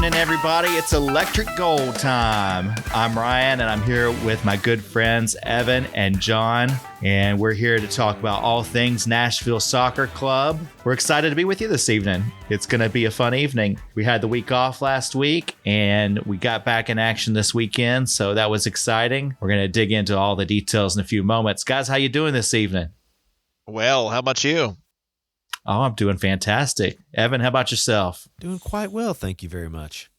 evening, everybody. It's Electric Gold time. I'm Ryan, and I'm here with my good friends Evan and John, and we're here to talk about all things Nashville Soccer Club. We're excited to be with you this evening. It's going to be a fun evening. We had the week off last week, and we got back in action this weekend, so that was exciting. We're going to dig into all the details in a few moments. Guys, how you doing this evening? Well, how about you? Oh, I'm doing fantastic. Evan, how about yourself? Doing quite well, thank you very much.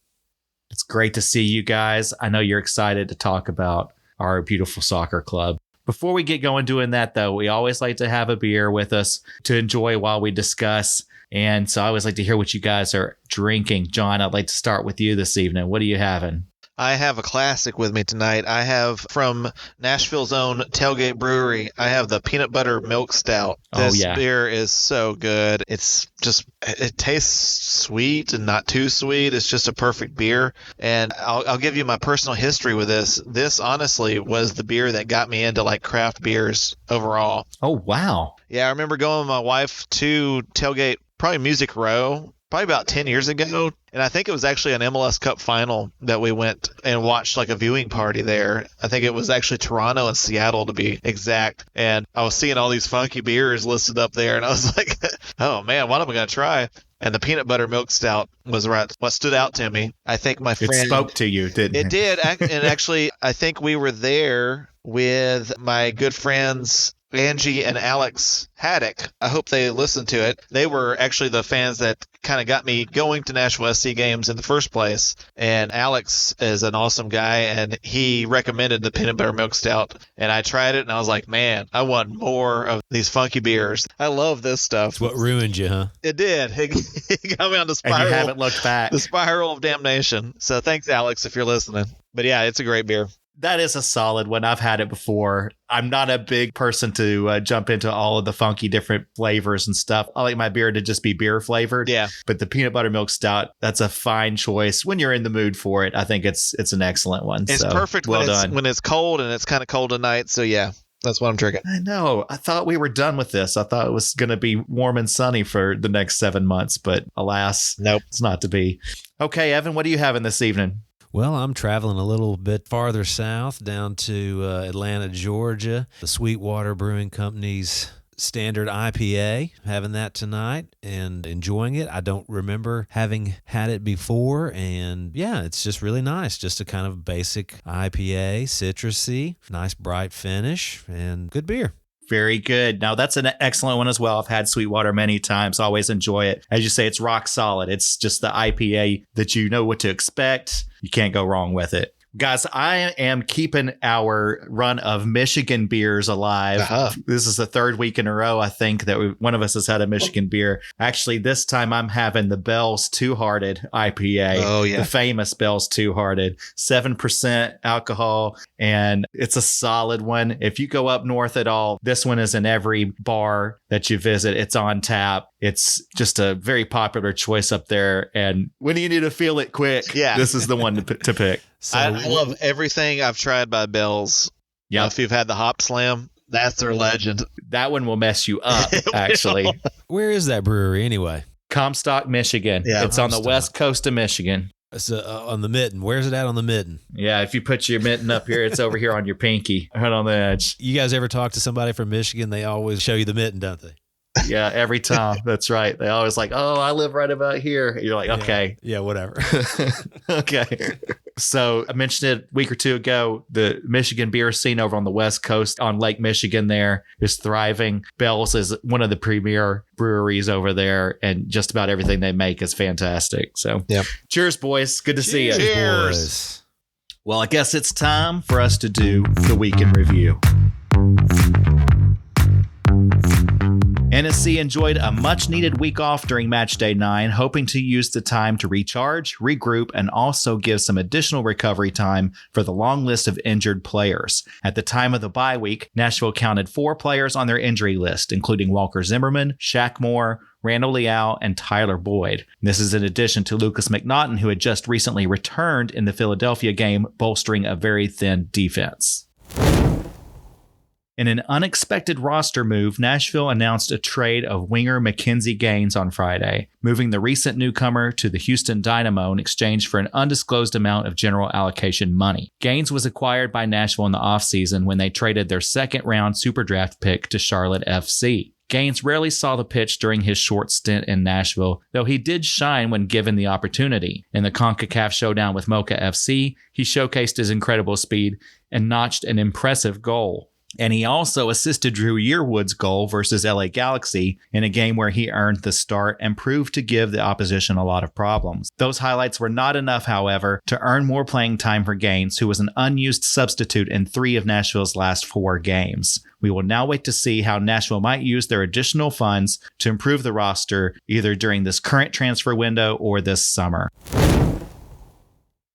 It's great to see you guys. I know you're excited to talk about our beautiful soccer club. Before we get going doing that, though, we always like to have a beer with us to enjoy while we discuss. And so I always like to hear what you guys are drinking. John, I'd like to start with you this evening. What are you having? I have a classic with me tonight. I have from Nashville's own Tailgate Brewery. I have the peanut butter milk stout. This beer is so good. It's just, it tastes sweet and not too sweet. It's just a perfect beer. And I'll give you my personal history with this. This honestly was the beer that got me into like craft beers overall. Oh, wow. Yeah, I remember going with my wife to Tailgate, probably Music Row, probably about 10 years ago. And I think it was actually an MLS Cup final that we went and watched like a viewing party there. I think it was actually Toronto and Seattle to be exact. And I was seeing all these funky beers listed up there. And I was like, oh man, what am I going to try? And the peanut butter milk stout was what stood out to me. I think my friend... It spoke to you, didn't it? It did. And actually, I think we were there with my good friends Angie and Alex Haddock. I hope they listened to it. They were actually the fans that kind of got me going to Nashville SC games in the first place. And Alex is an awesome guy, and he recommended the peanut butter milk stout. And I tried it, and I was like, man, I want more of these funky beers. I love this stuff. It's what ruined you, huh? It did. It got me on the spiral. And you haven't looked back. The spiral of damnation. So thanks, Alex, if you're listening. But yeah, it's a great beer. That is a solid one. I've had it before. I'm not a big person to jump into all of the funky different flavors and stuff. I like my beer to just be beer flavored. Yeah. But the peanut butter milk stout, that's a fine choice. When you're in the mood for it, I think it's an excellent one. It's perfect when it's cold, and it's kind of cold tonight. So yeah, that's what I'm drinking. I know. I thought we were done with this. I thought it was going to be warm and sunny for the next 7 months, but alas, nope, it's not to be. Okay, Evan, what are you having this evening? Well, I'm traveling a little bit farther south down to Atlanta, Georgia. The Sweetwater Brewing Company's standard IPA, having that tonight and enjoying it. I don't remember having had it before, and yeah, it's just really nice. Just a kind of basic IPA, citrusy, nice bright finish, and good beer. Very good. Now, that's an excellent one as well. I've had Sweetwater many times. Always enjoy it. As you say, it's rock solid. It's just the IPA that you know what to expect. You can't go wrong with it. Guys, I am keeping our run of Michigan beers alive. Uh-huh. This is the third week in a row, I think, that one of us has had a Michigan beer. Actually, this time I'm having the Bell's Two Hearted IPA. Oh, yeah. The famous Bell's Two Hearted. 7% alcohol, and it's a solid one. If you go up north at all, this one is in every bar that you visit. It's on tap. It's just a very popular choice up there. And when you need to feel it quick, this is the one to pick. So, I love everything I've tried by Bell's. Yeah, if you've had the Hop Slam, that's their legend. That one will mess you up, actually. Where is that brewery anyway? Comstock, Michigan. Yeah, it's on the west coast of Michigan. It's on the mitten. Where's it at on the mitten? Yeah, if you put your mitten up here, it's over here on your pinky, right on the edge. You guys ever talk to somebody from Michigan? They always show you the mitten, don't they? Yeah, every time. That's right. They always like, oh, I live right about here. You're like, okay. Yeah, whatever. Okay. So I mentioned it a week or two ago, the Michigan beer scene over on the West Coast on Lake Michigan there is thriving. Bell's is one of the premier breweries over there, and just about everything they make is fantastic. So cheers, boys. Good to see you. Cheers. Boys. Well, I guess it's time for us to do the week in review. NSC enjoyed a much-needed week off during Match Day 9, hoping to use the time to recharge, regroup, and also give some additional recovery time for the long list of injured players. At the time of the bye week, Nashville counted 4 players on their injury list, including Walker Zimmerman, Shaq Moore, Randall Leal, and Tyler Boyd. This is in addition to Lukas McNaughton, who had just recently returned in the Philadelphia game, bolstering a very thin defense. In an unexpected roster move, Nashville announced a trade of winger McKenzie Gaines on Friday, moving the recent newcomer to the Houston Dynamo in exchange for an undisclosed amount of general allocation money. Gaines was acquired by Nashville in the offseason when they traded their second-round Superdraft pick to Charlotte FC. Gaines rarely saw the pitch during his short stint in Nashville, though he did shine when given the opportunity. In the CONCACAF showdown with Mocha FC, he showcased his incredible speed and notched an impressive goal. And he also assisted Drew Yearwood's goal versus LA Galaxy in a game where he earned the start and proved to give the opposition a lot of problems. Those highlights were not enough, however, to earn more playing time for Gaines, who was an unused substitute in 3 of Nashville's last 4 games. We will now wait to see how Nashville might use their additional funds to improve the roster either during this current transfer window or this summer.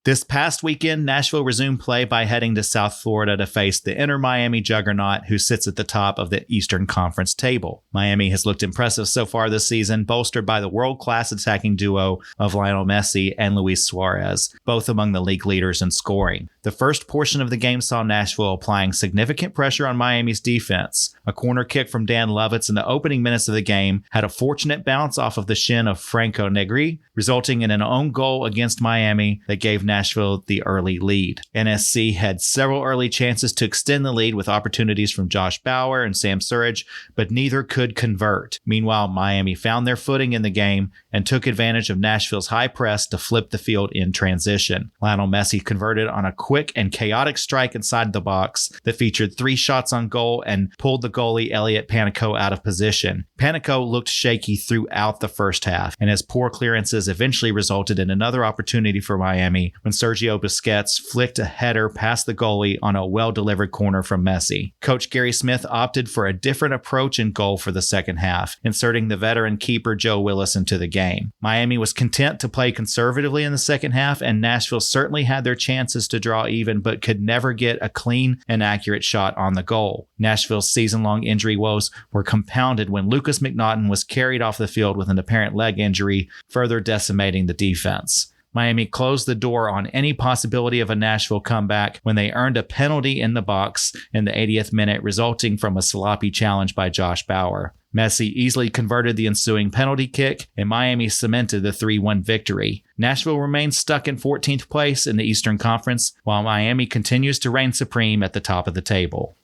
This past weekend, Nashville resumed play by heading to South Florida to face the Inter Miami juggernaut who sits at the top of the Eastern Conference table. Miami has looked impressive so far this season, bolstered by the world-class attacking duo of Lionel Messi and Luis Suarez, both among the league leaders in scoring. The first portion of the game saw Nashville applying significant pressure on Miami's defense. A corner kick from Dan Lovitz in the opening minutes of the game had a fortunate bounce off of the shin of Franco Negri, resulting in an own goal against Miami that gave Nashville the early lead. NSC had several early chances to extend the lead with opportunities from Josh Bauer and Sam Surridge, but neither could convert. Meanwhile, Miami found their footing in the game and took advantage of Nashville's high press to flip the field in transition. Lionel Messi converted on a quick and chaotic strike inside the box that featured 3 shots on goal and pulled the goalie Elliot Panicco out of position. Panicco looked shaky throughout the first half, and his poor clearances eventually resulted in another opportunity for Miami when Sergio Busquets flicked a header past the goalie on a well-delivered corner from Messi. Coach Gary Smith opted for a different approach in goal for the second half, inserting the veteran keeper Joe Willis into the game. Miami was content to play conservatively in the second half, and Nashville certainly had their chances to draw even, but could never get a clean and accurate shot on the goal. Nashville's season-long injury woes were compounded when Lukas McNaughton was carried off the field with an apparent leg injury, further decimating the defense. Miami closed the door on any possibility of a Nashville comeback when they earned a penalty in the box in the 80th minute, resulting from a sloppy challenge by Josh Bauer. Messi easily converted the ensuing penalty kick, and Miami cemented the 3-1 victory. Nashville remains stuck in 14th place in the Eastern Conference, while Miami continues to reign supreme at the top of the table.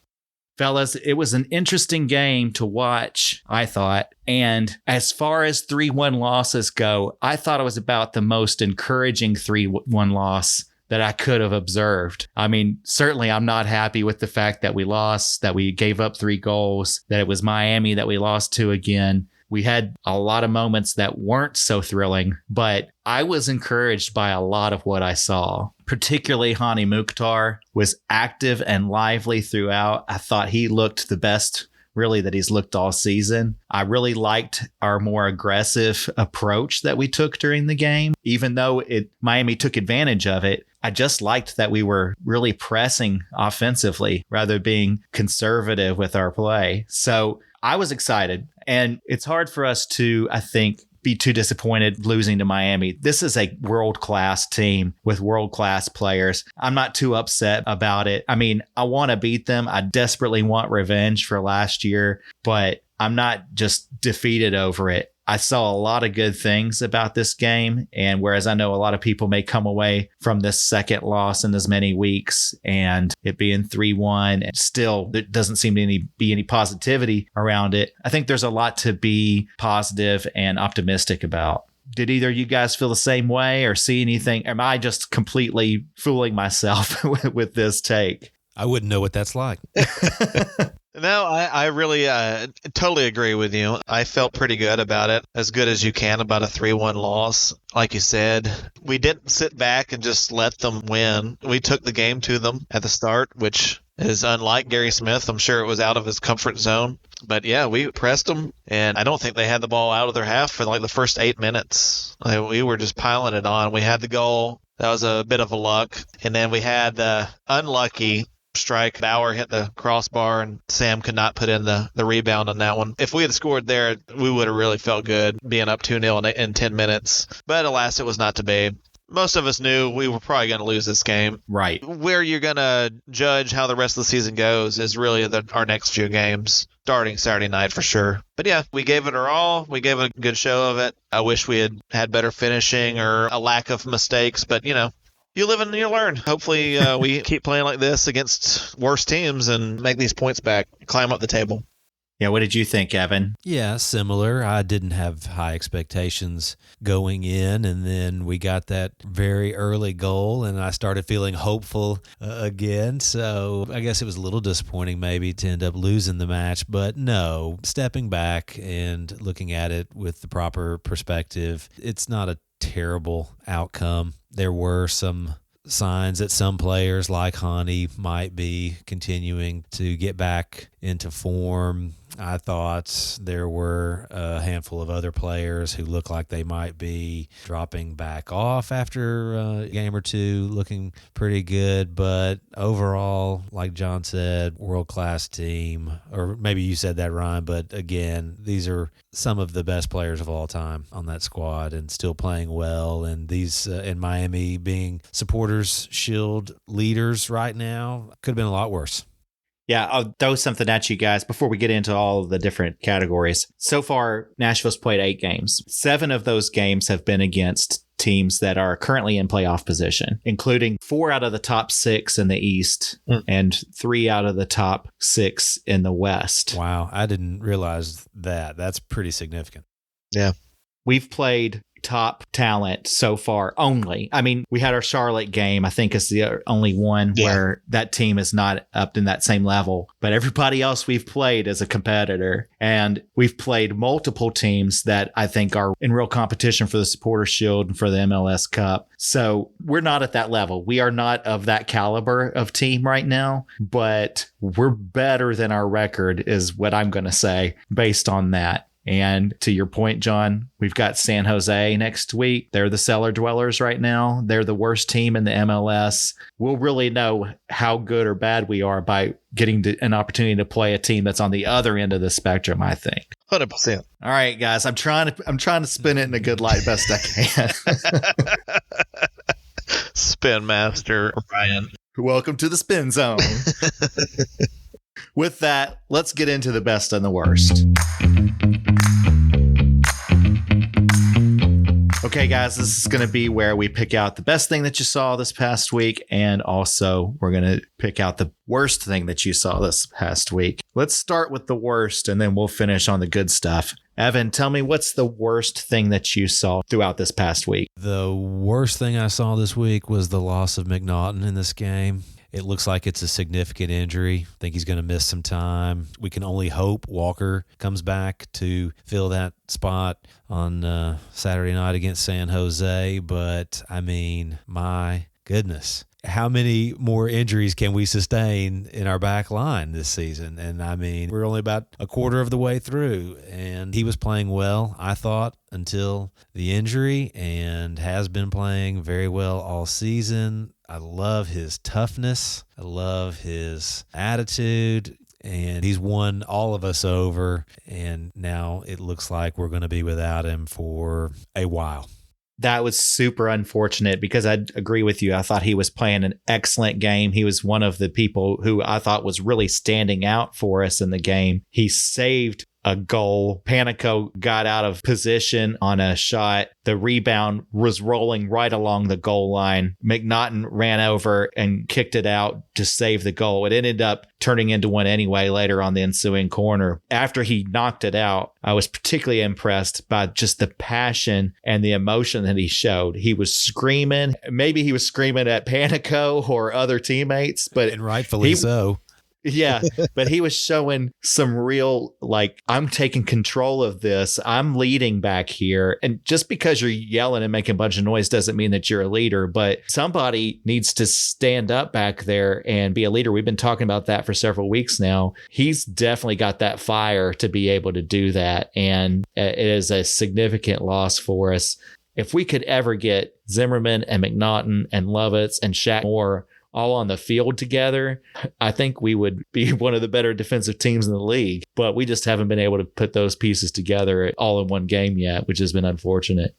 Fellas, it was an interesting game to watch, I thought. And as far as 3-1 losses go, I thought it was about the most encouraging 3-1 loss that I could have observed. I mean, certainly I'm not happy with the fact that we lost, that we gave up 3 goals, that it was Miami that we lost to again. We had a lot of moments that weren't so thrilling, but I was encouraged by a lot of what I saw. Particularly Hany Mukhtar was active and lively throughout. I thought he looked the best really that he's looked all season. I really liked our more aggressive approach that we took during the game. Even though Miami took advantage of it, I just liked that we were really pressing offensively rather than being conservative with our play. So I was excited. And it's hard for us to, I think, be too disappointed losing to Miami. This is a world-class team with world-class players. I'm not too upset about it. I mean, I want to beat them. I desperately want revenge for last year, but I'm not just defeated over it. I saw a lot of good things about this game, and whereas I know a lot of people may come away from this second loss in as many weeks and it being 3-1, and still there doesn't seem to be any positivity around it, I think there's a lot to be positive and optimistic about. Did either of you guys feel the same way or see anything? Am I just completely fooling myself with this take? I wouldn't know what that's like. No, I really totally agree with you. I felt pretty good about it, as good as you can about a 3-1 loss. Like you said, we didn't sit back and just let them win. We took the game to them at the start, which is unlike Gary Smith. I'm sure it was out of his comfort zone. But yeah, we pressed them, and I don't think they had the ball out of their half for like the first 8 minutes. We were just piling it on. We had the goal. That was a bit of a luck. And then we had the unlucky strike. Bauer hit the crossbar, and Sam could not put in the rebound on that one. If we had scored there, we would have really felt good being up 2-0 in 10 minutes. But alas, it was not to be. Most of us knew we were probably going to lose this game. Right. Where you're going to judge how the rest of the season goes is really our next few games, starting Saturday night for sure. But yeah, we gave it our all. We gave it a good show of it. I wish we had better finishing or a lack of mistakes, but you live and you learn. Hopefully we keep playing like this against worse teams and make these points back, climb up the table. Yeah, what did you think, Evan? Yeah, similar. I didn't have high expectations going in, and then we got that very early goal, and I started feeling hopeful again. So I guess it was a little disappointing maybe to end up losing the match, but no, stepping back and looking at it with the proper perspective, it's not a terrible outcome. There were some signs that some players like Hany might be continuing to get back into form. I thought there were a handful of other players who look like they might be dropping back off after a game or two, looking pretty good. But overall, like John said, world-class team. Or maybe you said that, Ryan, but again, these are some of the best players of all time on that squad and still playing well. And these in Miami being Supporters Shield leaders right now could have been a lot worse. Yeah, I'll throw something at you guys before we get into all of the different categories. So far, Nashville's played 8 games. 7 of those games have been against teams that are currently in playoff position, including 4 out of the top 6 in the East and 3 out of the top 6 in the West. Wow, I didn't realize that. That's pretty significant. Yeah. We've played top talent so far only. I mean, we had our Charlotte game, I think is the only one where that team is not up in that same level, but everybody else we've played is a competitor, and we've played multiple teams that I think are in real competition for the Supporters Shield and for the MLS Cup. So we're not at that level. We are not of that caliber of team right now, but we're better than our record is what I'm going to say based on that. And to your point, John, we've got San Jose next week. They're the cellar dwellers right now. They're the worst team in the MLS. We'll really know how good or bad we are by getting an opportunity to play a team that's on the other end of the spectrum, I think. 100%. All right, guys, I'm trying to spin it in a good light best I can. Spin master Ryan. Welcome to the spin zone. With that, let's get into the best and the worst. Okay, guys, this is going to be where we pick out the best thing that you saw this past week, and also we're going to pick out the worst thing that you saw this past week. Let's start with the worst, and then we'll finish on the good stuff. Evan, tell me, what's the worst thing that you saw throughout this past week? The worst thing I saw this week was the loss of McNaughton in this game. It looks like it's a significant injury. I think he's going to miss some time. We can only hope Walker comes back to fill that spot on Saturday night against San Jose. But, I mean, my goodness. How many more injuries can we sustain in our back line this season? And, I mean, we're only about a quarter of the way through. And he was playing well, I thought, until the injury, and has been playing very well all season. I love his toughness. I love his attitude. And he's won all of us over. And now it looks like we're going to be without him for a while. That was super unfortunate because I agree with you. I thought he was playing an excellent game. He was one of the people who I thought was really standing out for us in the game. He saved a goal. Panicco got out of position on a shot. The rebound was rolling right along the goal line. McNaughton ran over and kicked it out to save the goal. It ended up turning into one anyway later on the ensuing corner. After he knocked it out, I was particularly impressed by just the passion and the emotion that he showed. He was screaming. Maybe he was screaming at Panicco or other teammates, but and rightfully so. Yeah, but he was showing some real, like, I'm taking control of this. I'm leading back here. And just because you're yelling and making a bunch of noise doesn't mean that you're a leader, but somebody needs to stand up back there and be a leader. We've been talking about that for several weeks now. He's definitely got that fire to be able to do that. And it is a significant loss for us. If we could ever get Zimmerman and McNaughton and Lovitz and Shaq Moore all on the field together, I think we would be one of the better defensive teams in the league. But we just haven't been able to put those pieces together all in one game yet, which has been unfortunate.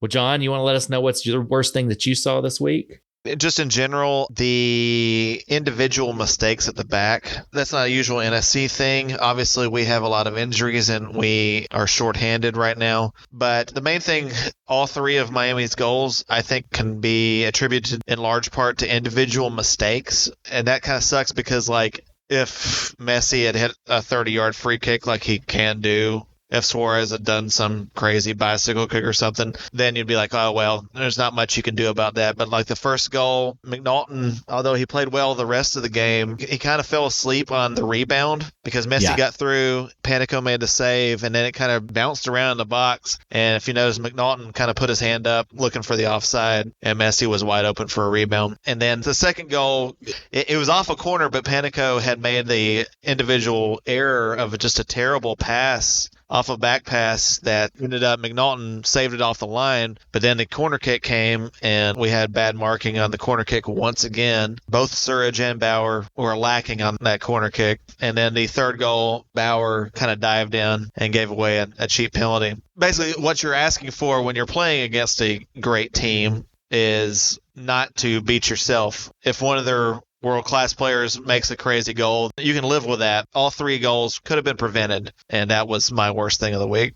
Well, John, you want to let us know what's your worst thing that you saw this week? Just in general, the individual mistakes at the back, that's not a usual NSC thing. Obviously, we have a lot of injuries and we are shorthanded right now. But the main thing, all three of Miami's goals, I think, can be attributed in large part to individual mistakes. And that kind of sucks because, like, if Messi had hit a 30-yard free kick like he can do, if Suarez had done some crazy bicycle kick or something, then you'd be like, oh, well, there's not much you can do about that. But like the first goal, McNaughton, although he played well the rest of the game, he kind of fell asleep on the rebound because Messi got through, Panicco made the save, and then it kind of bounced around the box. And if you notice, McNaughton kind of put his hand up looking for the offside, and Messi was wide open for a rebound. And then the second goal, it was off a corner, but Panicco had made the individual error of just a terrible pass off a back pass that ended up McNaughton saved it off the line, but then the corner kick came and we had bad marking on the corner kick once again. Both Surridge and Bauer were lacking on that corner kick. And then the third goal, Bauer kind of dived in and gave away a cheap penalty. Basically, what you're asking for when you're playing against a great team is not to beat yourself. If one of their world-class players makes a crazy goal, you can live with that. All three goals could have been prevented, and that was my worst thing of the week.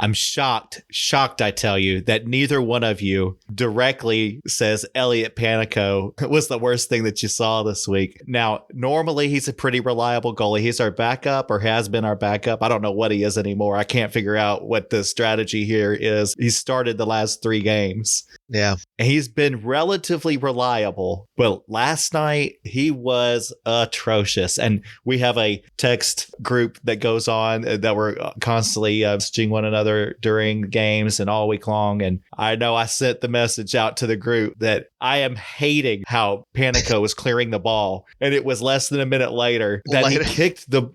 I'm shocked, I tell you, that neither one of you directly says Elliot Panicco was the worst thing that you saw this week. Now, normally he's a pretty reliable goalie. He's our backup or has been our backup. I don't know what he is anymore. I can't figure out what the strategy here is. He started the last 3 games. Yeah. And he's been relatively reliable, but last night he was atrocious. And we have a text group that goes on that we're constantly messaging one another during games and all week long. And I know I sent the message out to the group that I am hating how Panicco was clearing the ball. And it was less than a minute later that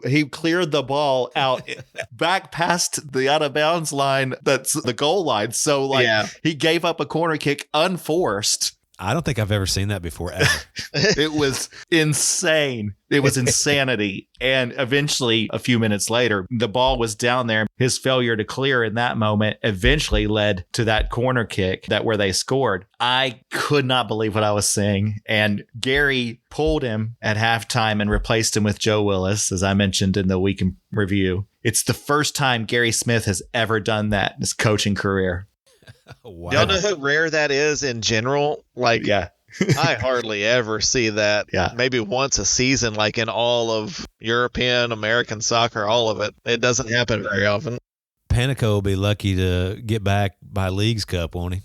he cleared the ball out back past the out of bounds line. That's the goal line. So he gave up a corner kick unforced. I don't think I've ever seen that before, ever. It was insane. It was insanity. And eventually, a few minutes later, the ball was down there. His failure to clear in that moment eventually led to that corner kick where they scored. I could not believe what I was seeing. And Gary pulled him at halftime and replaced him with Joe Willis, as I mentioned in the week in review. It's the first time Gary Smith has ever done that in his coaching career. Wow. Y'all know how rare that is in general? I hardly ever see that. Yeah. Maybe once a season, like in all of European, American soccer, all of it. It doesn't happen very often. Panicco will be lucky to get back by Leagues Cup, won't he?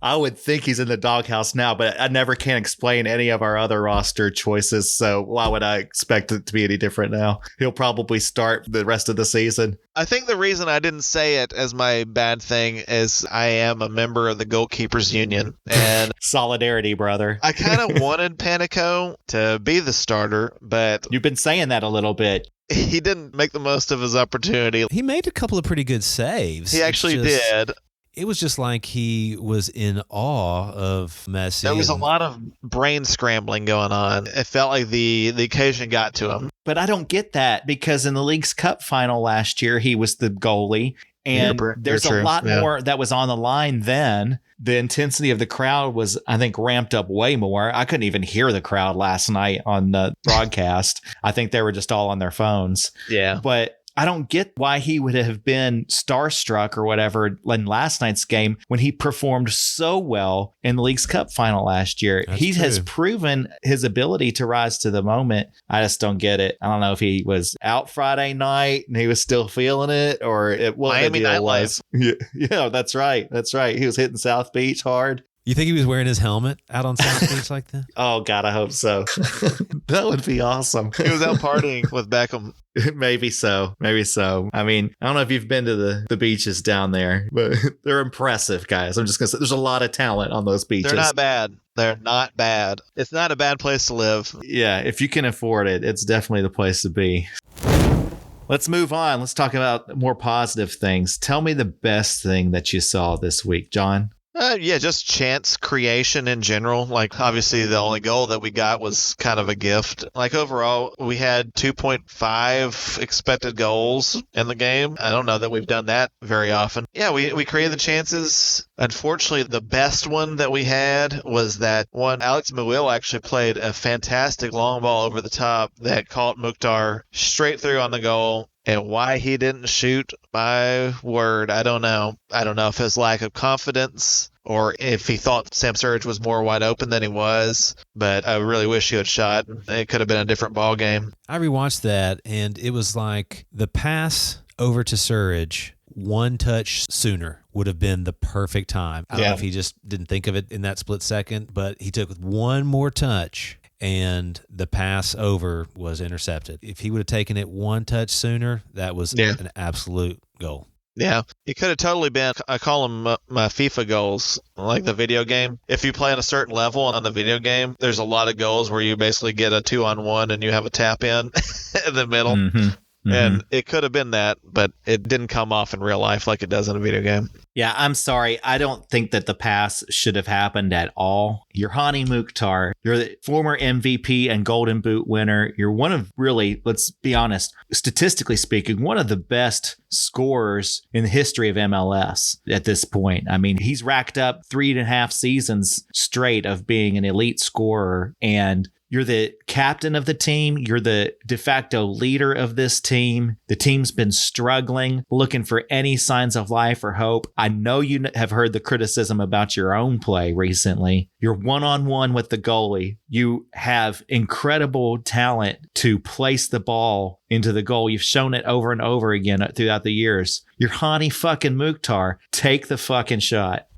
I would think he's in the doghouse now, but I never can explain any of our other roster choices. So why would I expect it to be any different now? He'll probably start the rest of the season. I think the reason I didn't say it as my bad thing is I am a member of the Goalkeepers Union. And solidarity, brother. I kind of wanted Panicco to be the starter, but you've been saying that a little bit. He didn't make the most of his opportunity. He made a couple of pretty good saves. He actually did. It was just like he was in awe of Messi. There was a lot of brain scrambling going on. It felt like the occasion got to him. But I don't get that because in the League's Cup final last year, he was the goalie. And there's a lot more that was on the line then. The intensity of the crowd was, I think, ramped up way more. I couldn't even hear the crowd last night on the broadcast. I think they were just all on their phones. Yeah. But I don't get why he would have been starstruck or whatever in last night's game when he performed so well in the League's Cup final last year. He has proven his ability to rise to the moment. I just don't get it. I don't know if he was out Friday night and he was still feeling it or what Miami the deal nightlife. was. Yeah, that's right. That's right. He was hitting South Beach hard. You think he was wearing his helmet out on South Beach like that? Oh, God, I hope so. That would be awesome. He was out partying with Beckham. Maybe so. I mean, I don't know if you've been to the beaches down there, but they're impressive, guys. I'm just going to say there's a lot of talent on those beaches. They're not bad. They're not bad. It's not a bad place to live. Yeah, if you can afford it, it's definitely the place to be. Let's move on. Let's talk about more positive things. Tell me the best thing that you saw this week, John. Yeah, just chance creation in general. Like, obviously, the only goal that we got was kind of a gift. Like, overall, we had 2.5 expected goals in the game. I don't know that we've done that very often. Yeah, we created the chances. Unfortunately, the best one that we had was that one. Alex Mouil actually played a fantastic long ball over the top that caught Mukhtar straight through on the goal. And why he didn't shoot, my word, I don't know. I don't know if his lack of confidence or if he thought Sam Surridge was more wide open than he was. But I really wish he had shot. It could have been a different ball game. I rewatched that, and it was like the pass over to Surridge, one touch sooner would have been the perfect time. I don't know if he just didn't think of it in that split second, but he took one more touch. And the pass over was intercepted. If he would have taken it one touch sooner, that was an absolute goal. Yeah, it could have totally been. I call them my FIFA goals, like the video game. If you play on a certain level on the video game, there's a lot of goals where you basically get a 2-on-1 and you have a tap in in the middle. Mm-hmm. And it could have been that, but it didn't come off in real life like it does in a video game. Yeah, I'm sorry. I don't think that the pass should have happened at all. You're Hany Mukhtar. You're the former MVP and Golden Boot winner. You're one of, really, let's be honest, statistically speaking, one of the best scorers in the history of MLS at this point. I mean, he's racked up 3.5 seasons straight of being an elite scorer, and you're the captain of the team. You're the de facto leader of this team. The team's been struggling, looking for any signs of life or hope. I know you have heard the criticism about your own play recently. You're one-on-one with the goalie. You have incredible talent to place the ball into the goal. You've shown it over and over again throughout the years. You're Hany fucking Mukhtar. Take the fucking shot.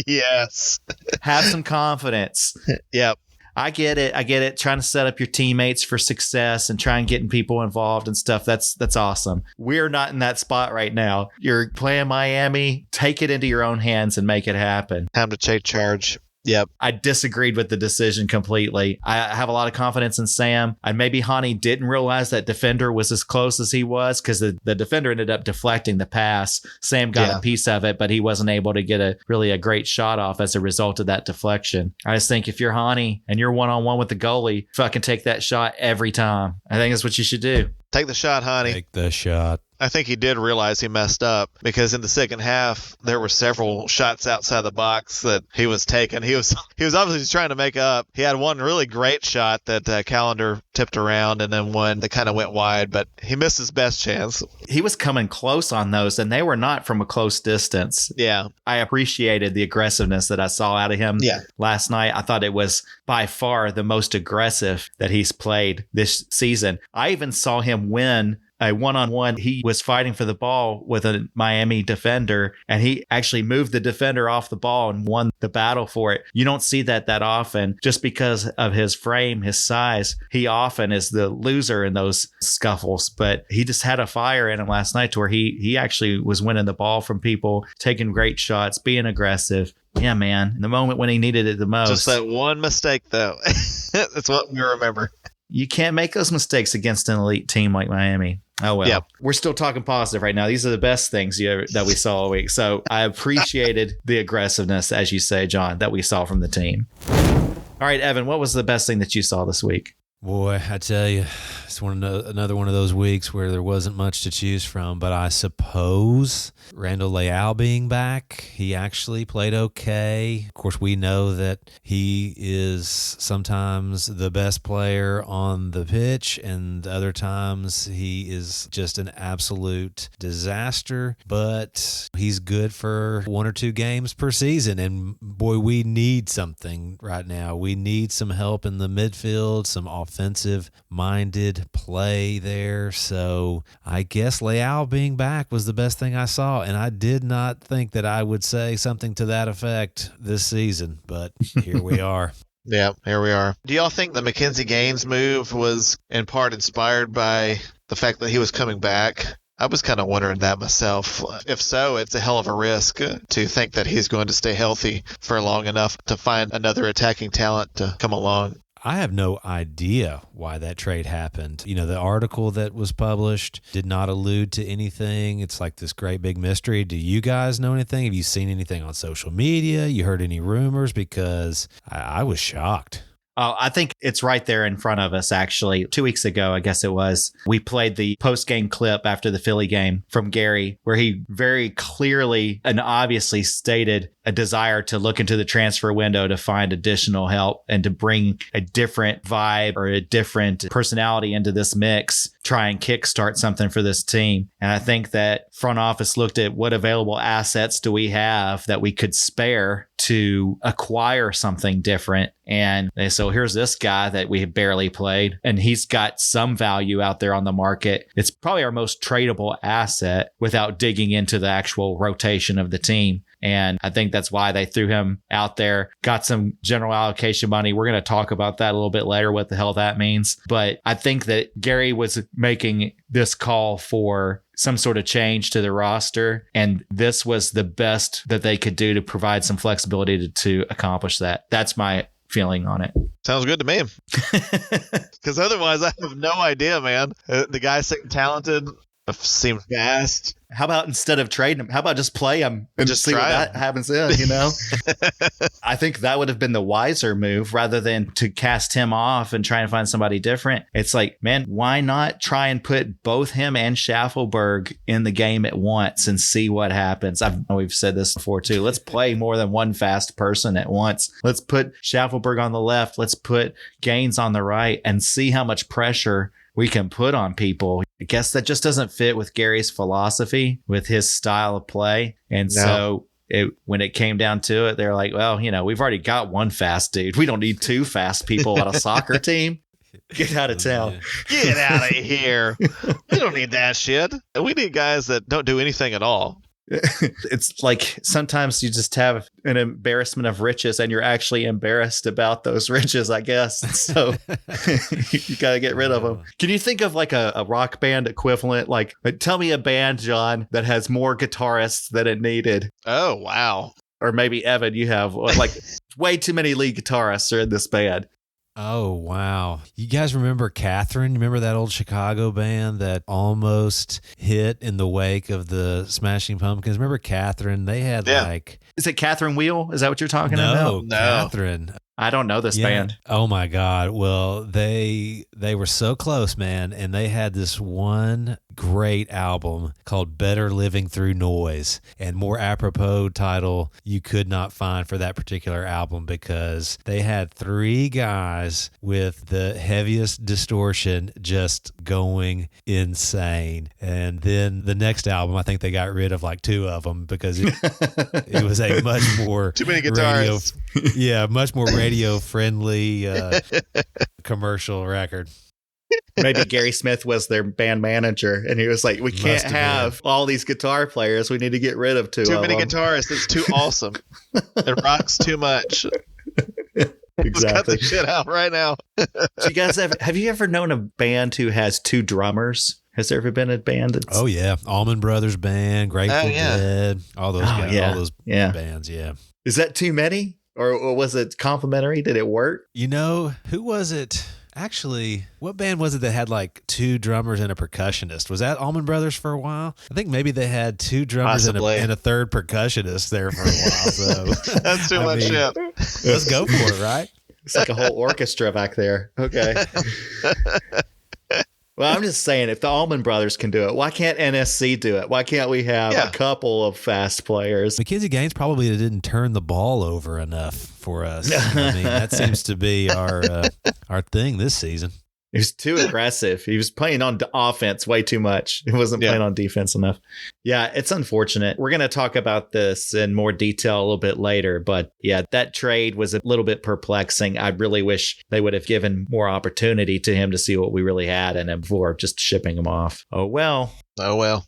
Yes. Have some confidence. Yep. I get it. Trying to set up your teammates for success and trying getting people involved and stuff. That's awesome. We're not in that spot right now. You're playing Miami. Take it into your own hands and make it happen. Time to take charge. Yep. I disagreed with the decision completely. I have a lot of confidence in Sam. And maybe Hany didn't realize that defender was as close as he was because the defender ended up deflecting the pass. Sam got a piece of it, but he wasn't able to get a great shot off as a result of that deflection. I just think if you're Hany and you're one-on-one with the goalie, fucking take that shot every time. I think that's what you should do. Take the shot, Hany. Take the shot. I think he did realize he messed up because in the second half, there were several shots outside the box that he was taking. He was obviously just trying to make up. He had one really great shot that Callender tipped around and then one that kind of went wide, but he missed his best chance. He was coming close on those, and they were not from a close distance. Yeah. I appreciated the aggressiveness that I saw out of him last night. I thought it was by far the most aggressive that he's played this season. I even saw him win a one-on-one. He was fighting for the ball with a Miami defender, and he actually moved the defender off the ball and won the battle for it. You don't see that often just because of his frame, his size. He often is the loser in those scuffles, but he just had a fire in him last night to where he actually was winning the ball from people, taking great shots, being aggressive. Yeah, man. In the moment when he needed it the most. Just that one mistake, though. That's what we remember. You can't make those mistakes against an elite team like Miami. Oh, well. Yep. We're still talking positive right now. These are the best things that we saw all week. So I appreciated the aggressiveness, as you say, John, that we saw from the team. All right, Evan, what was the best thing that you saw this week? Boy, I tell you, it's another one of those weeks where there wasn't much to choose from, but I suppose Randall Leal being back, he actually played okay. Of course, we know that he is sometimes the best player on the pitch, and other times he is just an absolute disaster, but he's good for 1 or 2 games per season, and boy, we need something right now. We need some help in the midfield, some offensive-minded play there. So I guess Leal being back was the best thing I saw, and I did not think that I would say something to that effect this season, but here we are. Yeah, here we are. Do y'all think the McKenzie Gaines move was in part inspired by the fact that he was coming back? I was kind of wondering that myself. If so, it's a hell of a risk to think that he's going to stay healthy for long enough to find another attacking talent to come along. I have no idea why that trade happened. The article that was published did not allude to anything. It's like this great big mystery. Do you guys know anything? Have you seen anything on social media? You heard any rumors? Because I was shocked. Oh, I think it's right there in front of us, actually. 2 weeks ago, I guess it was, we played the post-game clip after the Philly game from Gary, where he very clearly and obviously stated a desire to look into the transfer window to find additional help and to bring a different vibe or a different personality into this mix, try and kickstart something for this team. And I think that front office looked at what available assets do we have that we could spare to acquire something different. And so here's this guy that we have barely played, and he's got some value out there on the market. It's probably our most tradable asset without digging into the actual rotation of the team. And I think that's why they threw him out there, got some general allocation money. We're going to talk about that a little bit later, what the hell that means. But I think that Gary was making this call for some sort of change to the roster, and this was the best that they could do to provide some flexibility to accomplish that. That's my feeling on it. Sounds good to me. Because otherwise, I have no idea, man. The guy's talented, seems fast. How about instead of trading him, how about just play him and just see what that happens in, I think that would have been the wiser move rather than to cast him off and try and find somebody different. It's like, man, why not try and put both him and Schaffelberg in the game at once and see what happens? We've said this before too. Let's play more than one fast person at once. Let's put Schaffelberg on the left. Let's put Gaines on the right and see how much pressure we can put on people. I guess that just doesn't fit with Gary's philosophy, with his style of play. And so when it came down to it, they're like, well, we've already got one fast dude. We don't need two fast people on a soccer team. Get out of town. Get out of here. We don't need that shit. We need guys that don't do anything at all. It's like sometimes you just have an embarrassment of riches and you're actually embarrassed about those riches, I guess. So you got to get rid of them. Can you think of like a rock band equivalent? Like, tell me a band, John, that has more guitarists than it needed. Oh, wow. Or maybe Evan, you have like way too many lead guitarists are in this band. Oh, wow. You guys remember Catherine? Remember that old Chicago band that almost hit in the wake of the Smashing Pumpkins? Remember Catherine? They had Is it Catherine Wheel? Is that what you're talking about? No, Catherine. I don't know this band. Oh my God. Well, they were so close, man. And they had this one great album called Better Living Through Noise, and more apropos title you could not find for that particular album, because they had three guys with the heaviest distortion just going insane. And then the next album, I think they got rid of like two of them because it was a much more too many guitars. Much more radio friendly commercial record. Maybe Gary Smith was their band manager, and he was like, we can't have all these guitar players. We need to get rid of two of them. Too many guitarists. It's too awesome. It rocks too much. Exactly. Let's cut the shit out right now. So you guys have you ever known a band who has two drummers? Has there ever been a band that's... Oh, yeah. Allman Brothers Band, Grateful Dead, all those guys, all those bands, yeah. Is that too many? Or was it complimentary? Did it work? Who was it? Actually, what band was it that had like two drummers and a percussionist? Was that Allman Brothers for a while? I think maybe they had two drummers and a third percussionist there for a while. So that's too much shit. Let's go for it, right? It's like a whole orchestra back there. Okay. Well, I'm just saying, if the Allman Brothers can do it, why can't NSC do it? Why can't we have a couple of fast players? McKenzie Gaines probably didn't turn the ball over enough for us. I mean, that seems to be our thing this season. He was too aggressive. He was playing on offense way too much. He wasn't playing on defense enough. Yeah, it's unfortunate. We're going to talk about this in more detail a little bit later. But yeah, that trade was a little bit perplexing. I really wish they would have given more opportunity to him to see what we really had in him before just shipping him off. Oh, well. Oh, well.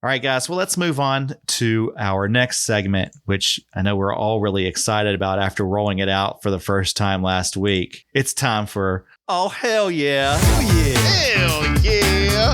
All right, guys. Well, let's move on to our next segment, which I know we're all really excited about after rolling it out for the first time last week. It's time for Oh, hell yeah. Hell yeah. Hell yeah.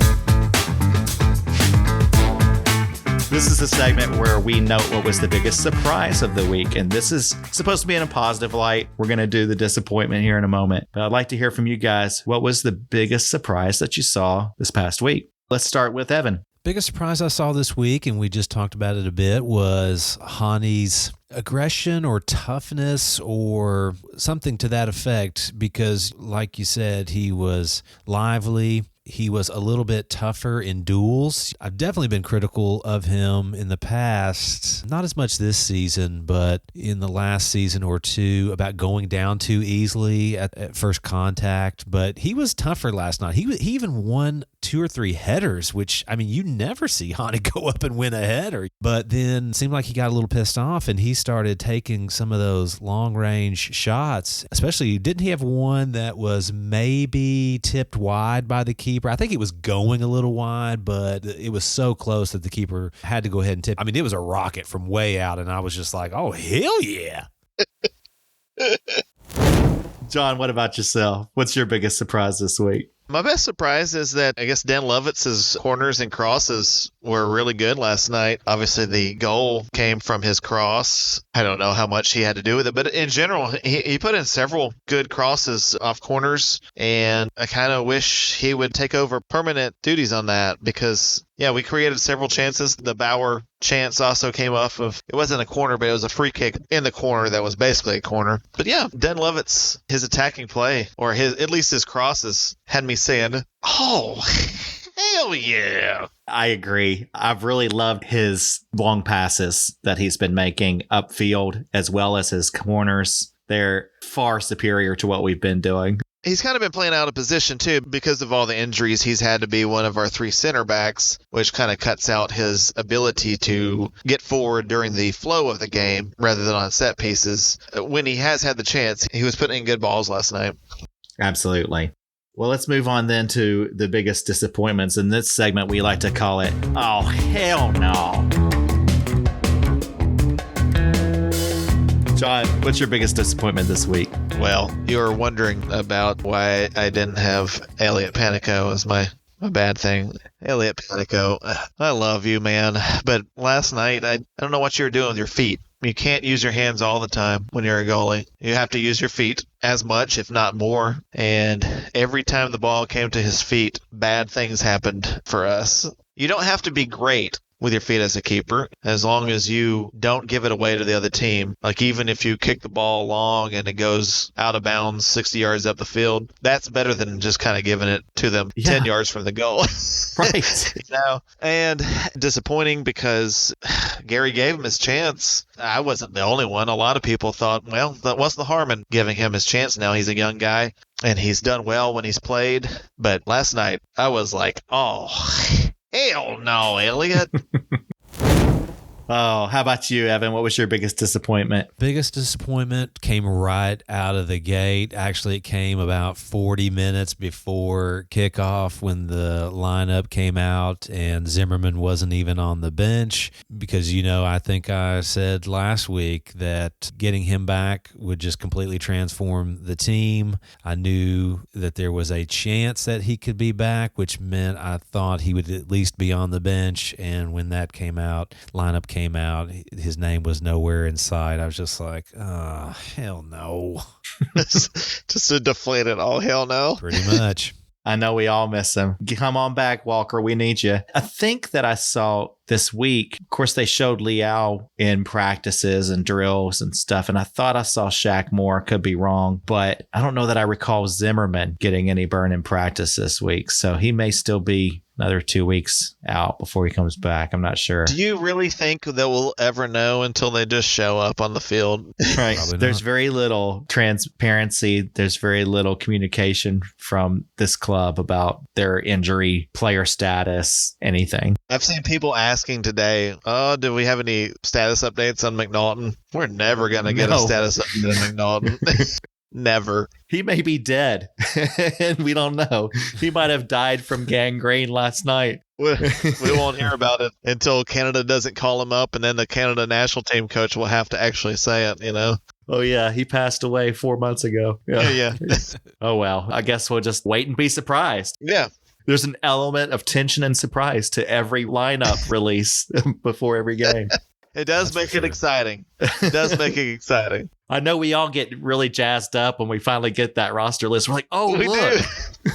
This is a segment where we note what was the biggest surprise of the week. And this is supposed to be in a positive light. We're going to do the disappointment here in a moment. But I'd like to hear from you guys. What was the biggest surprise that you saw this past week? Let's start with Evan. Biggest surprise I saw this week, and we just talked about it a bit, was Hany's aggression or toughness or something to that effect, because like you said, he was lively. He was a little bit tougher in duels. I've definitely been critical of him in the past, not as much this season, but in the last season or two, about going down too easily at first contact. But he was tougher last night. He even won 2 or 3 headers, which, I mean, you never see Hany go up and win a header. But then it seemed like he got a little pissed off, and he started taking some of those long-range shots. Especially, didn't he have one that was maybe tipped wide by the keeper? I think it was going a little wide, but it was so close that the keeper had to go ahead and tip. I mean, it was a rocket from way out, and I was just like, oh, hell yeah. John, what about yourself? What's your biggest surprise this week? My best surprise is that I guess Dan Lovitz's corners and crosses were really good last night. Obviously, the goal came from his cross. I don't know how much he had to do with it, but in general, he put in several good crosses off corners, and I kind of wish he would take over permanent duties on that because, yeah, we created several chances. The Bauer chance also came off of, it wasn't a corner, but it was a free kick in the corner that was basically a corner. But yeah, Dan Lovitz, his attacking play, or at least his crosses, had me saying, oh, hell yeah. I agree. I've really loved his long passes that he's been making upfield, as well as his corners. They're far superior to what we've been doing. He's kind of been playing out of position, too, because of all the injuries. He's had to be one of our 3 center backs, which kind of cuts out his ability to get forward during the flow of the game rather than on set pieces. When he has had the chance, he was putting in good balls last night. Absolutely. Well, let's move on then to the biggest disappointments. In this segment, we like to call it, oh, hell no. John, what's your biggest disappointment this week? Well, you were wondering about why I didn't have Elliot Panicco as my bad thing. Elliot Panicco, I love you, man. But last night, I don't know what you were doing with your feet. You can't use your hands all the time when you're a goalie. You have to use your feet as much, if not more. And every time the ball came to his feet, bad things happened for us. You don't have to be great with your feet as a keeper, as long as you don't give it away to the other team. Like, even if you kick the ball long and it goes out of bounds 60 yards up the field, that's better than just kind of giving it to them 10 yards from the goal. Right. And disappointing because Gary gave him his chance. I wasn't the only one. A lot of people thought, well, what's the harm in giving him his chance now? He's a young guy, and he's done well when he's played. But last night, I was like, oh, hell no, Elliot. Oh, how about you, Evan? What was your biggest disappointment? Biggest disappointment came right out of the gate. Actually, it came about 40 minutes before kickoff when the lineup came out and Zimmerman wasn't even on the bench because, I think I said last week that getting him back would just completely transform the team. I knew that there was a chance that he could be back, which meant I thought he would at least be on the bench. And when that lineup came out, his name was nowhere in sight. I was just like, oh, hell no. Just a deflated, oh, hell no. Pretty much. I know we all miss him. Come on back, Walker. We need you. I think that I saw this week, of course, they showed Liao in practices and drills and stuff, and I thought I saw Shaq Moore. Could be wrong, but I don't know that I recall Zimmerman getting any burn in practice this week, so he may still be another 2 weeks out before he comes back. I'm not sure. Do you really think that we'll ever know until they just show up on the field? Right. There's very little transparency. There's very little communication from this club about their injury, player status, anything. I've seen people asking today, oh, do we have any status updates on McNaughton? We're never going to get a status update on McNaughton. Never. He may be dead, and we don't know. He might have died from gangrene last night. We won't hear about it until Canada doesn't call him up, and then the Canada national team coach will have to actually say it, Oh, yeah. He passed away 4 months ago. Yeah. Oh, well. I guess we'll just wait and be surprised. Yeah. There's an element of tension and surprise to every lineup release before every game. It does make it exciting. It does make it exciting. I know we all get really jazzed up when we finally get that roster list. We're like, oh, We look.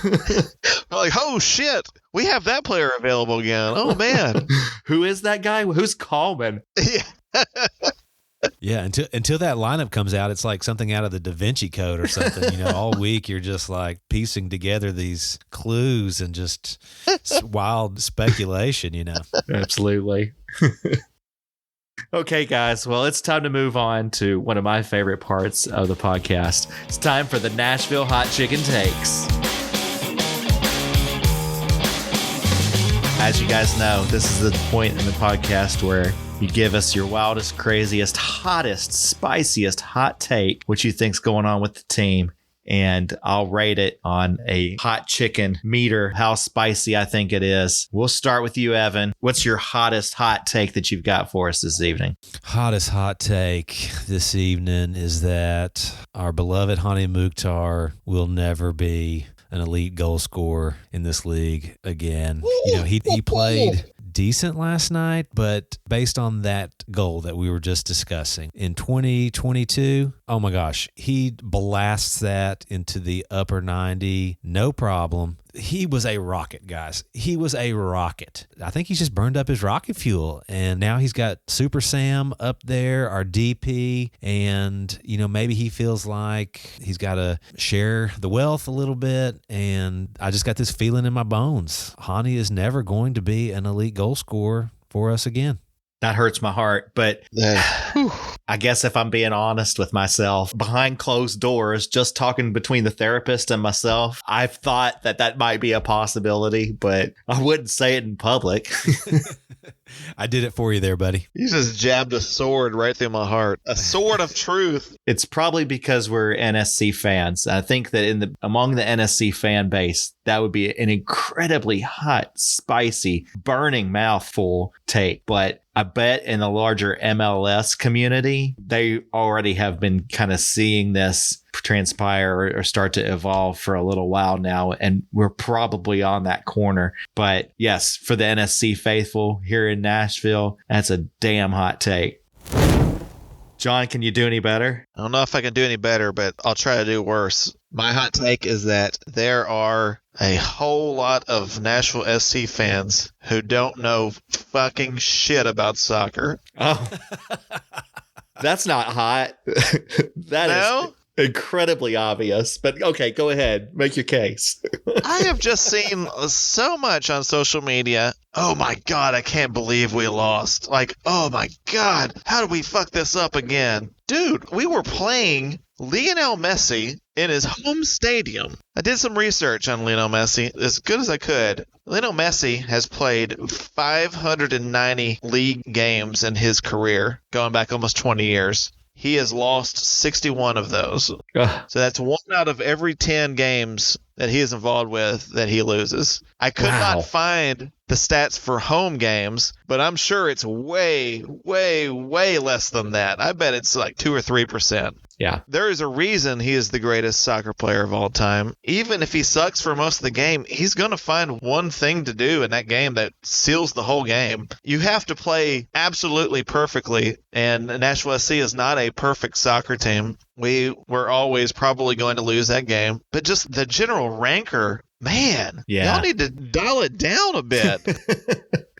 We're like, oh, shit. We have that player available again. Oh, man. Who is that guy? Who's Coleman? Yeah. Yeah, until that lineup comes out, it's like something out of the Da Vinci Code or something. You know, all week you're just like piecing together these clues and just wild speculation, you know. Absolutely. Okay, guys. Well, it's time to move on to one of my favorite parts of the podcast. It's time for the Nashville Hot Chicken Takes. As you guys know, this is the point in the podcast where you give us your wildest, craziest, hottest, spiciest hot take, what you think's going on with the team. And I'll rate it on a hot chicken meter, how spicy I think it is. We'll start with you, Evan. What's your hottest hot take that you've got for us this evening? Hottest hot take this evening is that our beloved Hany Mukhtar will never be an elite goal scorer in this league again. You know, he played decent last night, but based on that goal that we were just discussing in 2022, oh my gosh, he blasts that into the upper 90, no problem. He was a rocket, guys. He was a rocket. I think he's just burned up his rocket fuel, and now he's got Super Sam up there, our DP, and, you know, maybe he feels like he's got to share the wealth a little bit, and I just got this feeling in my bones. Hany is never going to be an elite goal scorer for us again. That hurts my heart, but I guess if I'm being honest with myself, behind closed doors, just talking between the therapist and myself, I've thought that might be a possibility, but I wouldn't say it in public. I did it for you there, buddy. You just jabbed a sword right through my heart. A sword of truth. It's probably because we're NSC fans. I think that among the NSC fan base, that would be an incredibly hot, spicy, burning mouthful take. But I bet in the larger MLS community, they already have been kind of seeing this transpire or start to evolve for a little while now, and we're probably on that corner. But yes, for the NSC faithful here in Nashville, that's a damn hot take. John, can you do any better? I don't know if I can do any better, but I'll try to do worse. My hot take is that there are a whole lot of Nashville SC fans who don't know fucking shit about soccer. Oh, that's not hot. That No? is incredibly obvious, but okay, go ahead. Make your case. I have just seen so much on social media. Oh my God, I can't believe we lost. Like, oh my God, how did we fuck this up again? Dude, we were playing Lionel Messi in his home stadium. I did some research on Lionel Messi as good as I could. Lionel Messi has played 590 league games in his career, going back almost 20 years. He has lost 61 of those. Ugh. So that's 1 out of every 10 games that he is involved with that he loses. I could Wow. not find the stats for home games, but I'm sure it's way, way, way less than that. I bet it's like 2 or 3%. Yeah. There is a reason he is the greatest soccer player of all time. Even if he sucks for most of the game, he's going to find one thing to do in that game that seals the whole game. You have to play absolutely perfectly, and Nashville SC is not a perfect soccer team. We were always probably going to lose that game, but just the general rancor, man, Yeah. y'all need to dial it down a bit.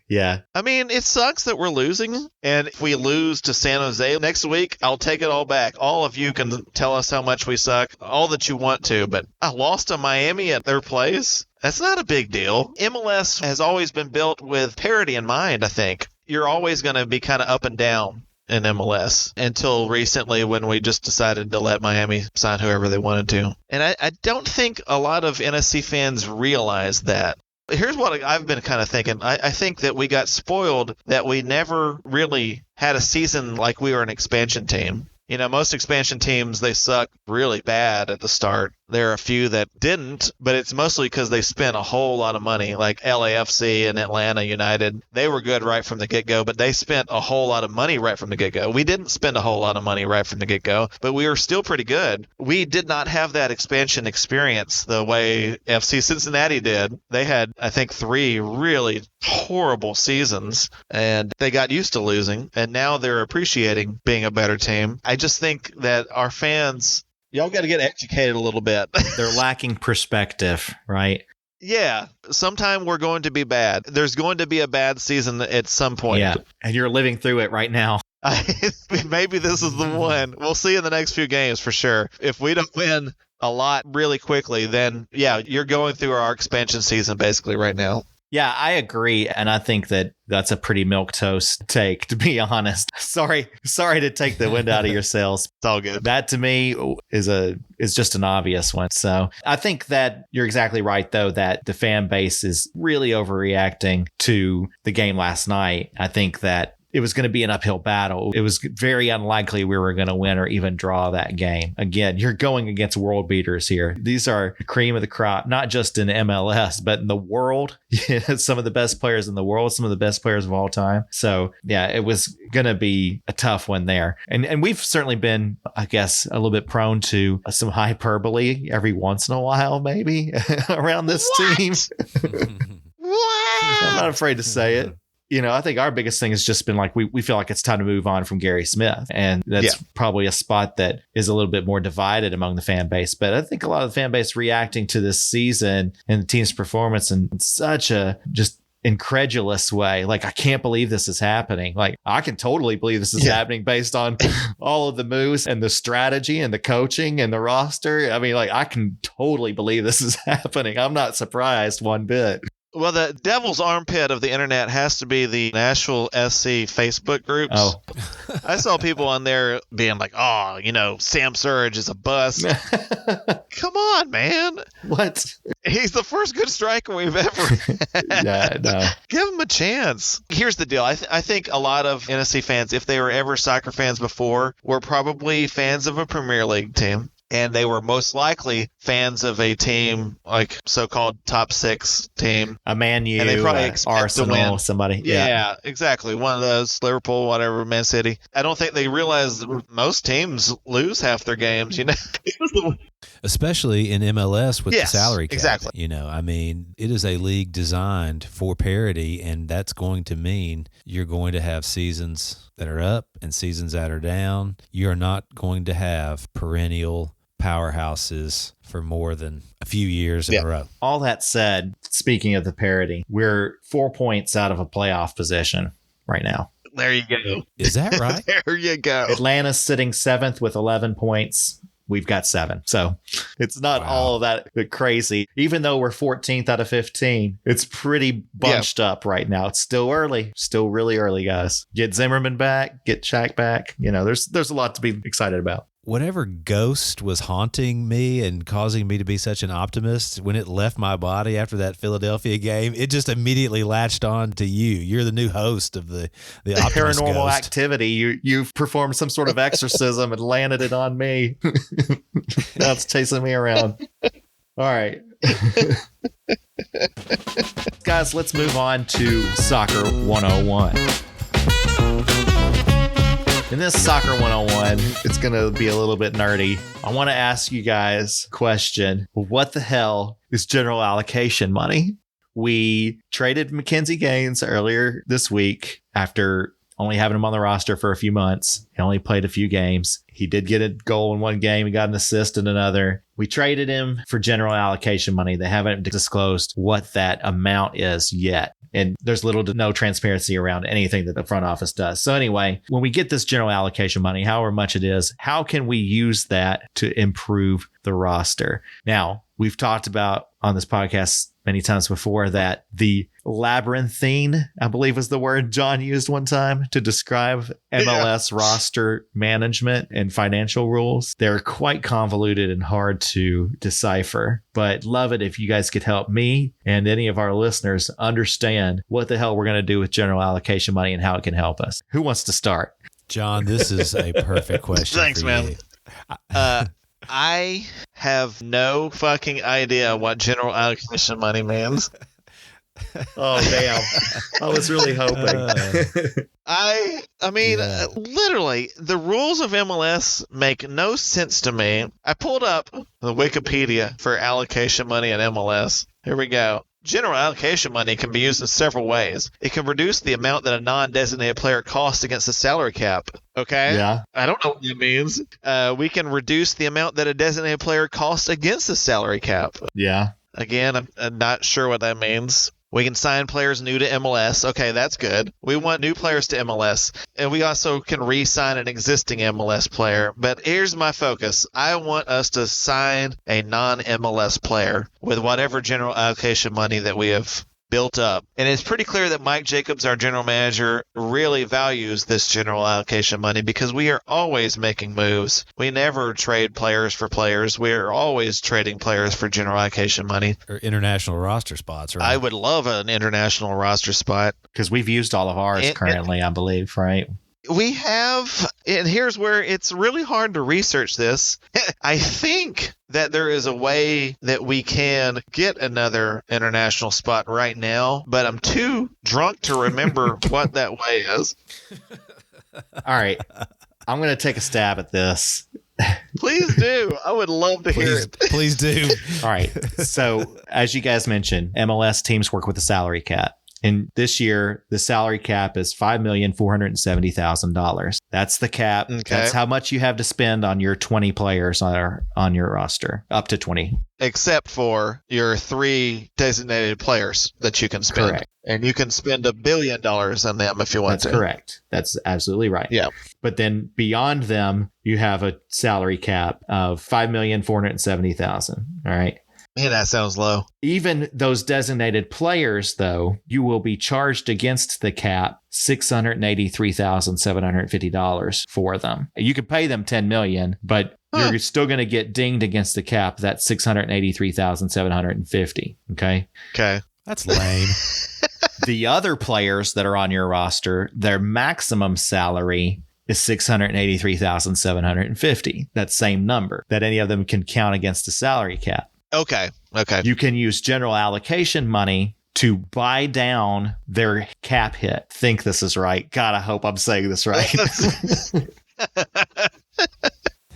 Yeah. I mean, it sucks that we're losing, and if we lose to San Jose next week, I'll take it all back. All of you can tell us how much we suck, all that you want to, but I lost to Miami at their place. That's not a big deal. MLS has always been built with parity in mind, I think. You're always going to be kind of up and down in MLS until recently when we just decided to let Miami sign whoever they wanted to. And I don't think a lot of NSC fans realize that. Here's what I've been kind of thinking. I think that we got spoiled that we never really had a season like we were an expansion team. You know, most expansion teams, they suck really bad at the start. there are a few that didn't, but it's mostly because they spent a whole lot of money, like LAFC and Atlanta United. They were good right from the get-go, but they spent a whole lot of money right from the get-go. We didn't spend a whole lot of money right from the get-go, but we were still pretty good. We did not have that expansion experience the way FC Cincinnati did. They had, I think, 3 really horrible seasons, and they got used to losing, and now they're appreciating being a better team. I just think that our fans, y'all got to get educated a little bit. They're lacking perspective, right? Yeah. Sometime we're going to be bad. There's going to be a bad season at some point. Yeah. And you're living through it right now. Maybe this is the one. We'll see in the next few games for sure. If we don't win a lot really quickly, then yeah, you're going through our expansion season basically right now. Yeah, I agree. And I think that that's a pretty milquetoast take, to be honest. Sorry to take the wind out of your sails. It's all good. That to me is just an obvious one. So I think that you're exactly right, though, that the fan base is really overreacting to the game last night. I think that it was going to be an uphill battle. It was very unlikely we were going to win or even draw that game. Again, you're going against world beaters here. These are the cream of the crop, not just in MLS, but in the world. Some of the best players in the world, some of the best players of all time. So yeah, it was going to be a tough one there. And we've certainly been, I guess, a little bit prone to some hyperbole every once in a while, maybe, around this team. I'm not afraid to say it. You know, I think our biggest thing has just been like, we feel like it's time to move on from Gary Smith. And that's probably a spot that is a little bit more divided among the fan base. But I think a lot of the fan base reacting to this season and the team's performance in such a just incredulous way. Like, I can't believe this is happening. Like, I can totally believe this is happening based on all of the moves and the strategy and the coaching and the roster. I mean, like, I can totally believe this is happening. I'm not surprised one bit. Well, the devil's armpit of the internet has to be the Nashville SC Facebook groups. Oh. I saw people on there being like, oh, you know, Sam Surridge is a bust. Come on, man. What? He's the first good striker we've ever had. Yeah, no. Give him a chance. Here's the deal. I think a lot of NSC fans, if they were ever soccer fans before, were probably fans of a Premier League team. And they were most likely fans of a team like so-called top 6 team. A Man U, and they probably Arsenal, somebody. Yeah, exactly. One of those, Liverpool, whatever, Man City. I don't think they realize that most teams lose half their games, you know. Especially in MLS with the salary cap. Exactly. You know, I mean, it is a league designed for parity, and that's going to mean you're going to have seasons that are up and seasons that are down. You're not going to have perennial powerhouses for more than a few years in a row. All that said, speaking of the parity, we're 4 points out of a playoff position right now. There you go. Is that right? There you go. Atlanta's sitting 7th with 11 points. We've got 7. So it's not all of that crazy. Even though we're 14th out of 15, it's pretty bunched up right now. It's still early, still really early, guys. Get Zimmerman back, get Shaq back. You know, there's a lot to be excited about. Whatever ghost was haunting me and causing me to be such an optimist, when it left my body after that Philadelphia game, it just immediately latched on to you. You're the new host of the Optimist Paranormal Ghost. Activity. You've performed some sort of exorcism and landed it on me. Now it's chasing me around. All right. Guys, let's move on to Soccer 101. In this Soccer 101, it's going to be a little bit nerdy. I want to ask you guys a question. What the hell is General Allocation Money? We traded McKenzie Gaines earlier this week after only having him on the roster for a few months. He only played a few games. He did get a goal in one game. He got an assist in another. We traded him for General Allocation Money. They haven't disclosed what that amount is yet. And there's little to no transparency around anything that the front office does. So anyway, when we get this General Allocation Money, however much it is, how can we use that to improve the roster? Now, we've talked about on this podcast many times before that the labyrinthine, I believe was the word John used one time to describe MLS roster management and financial rules. They're quite convoluted and hard to decipher, but love it if you guys could help me and any of our listeners understand what the hell we're going to do with General Allocation Money and how it can help us. Who wants to start? John, this is a perfect question. Thanks, for man. you. I have no fucking idea what general allocation money means. Oh, damn. I was really hoping. I mean, Yeah. literally, the rules of MLS make no sense to me. I pulled up the Wikipedia for allocation money in MLS. Here we go. General allocation money can be used in several ways. It can reduce the amount that a non-designated player costs against the salary cap. Okay? Yeah. I don't know what that means. We can reduce the amount that a designated player costs against the salary cap. Yeah. Again, I'm not sure what that means. We can sign players new to MLS. Okay, that's good. We want new players to MLS. And we also can re-sign an existing MLS player. But here's my focus. I want us to sign a non-MLS player with whatever general allocation money that we have built up. And it's pretty clear that Mike Jacobs, our general manager, really values this general allocation money because we are always making moves. We never trade players for players. We are always trading players for general allocation money. Or international roster spots, right? I would love an international roster spot. Because we've used all of ours currently, I believe, right? We have, and here's where it's really hard to research this. I think that there is a way that we can get another international spot right now, but I'm too drunk to remember what that way is. All right. I'm going to take a stab at this. Please do. I would love to hear it. Please do. All right. So, as you guys mentioned, MLS teams work with a salary cap. And this year, the salary cap is $5,470,000. That's the cap. Okay. That's how much you have to spend on your 20 players on your roster, up to 20. Except for your 3 designated players that you can spend. Correct. And you can spend $1 billion on them if you want That's to. correct. That's absolutely right. Yeah. But then beyond them, you have a salary cap of $5,470,000. All right. Man, that sounds low. Even those designated players, though, you will be charged against the cap $683,750 for them. You could pay them $10 million, but you're still going to get dinged against the cap. That's $683,750. Okay. Okay. That's lame. The other players that are on your roster, their maximum salary is $683,750. That same number that any of them can count against the salary cap. Okay. You can use general allocation money to buy down their cap hit. Think this is right. God, I hope I'm saying this right.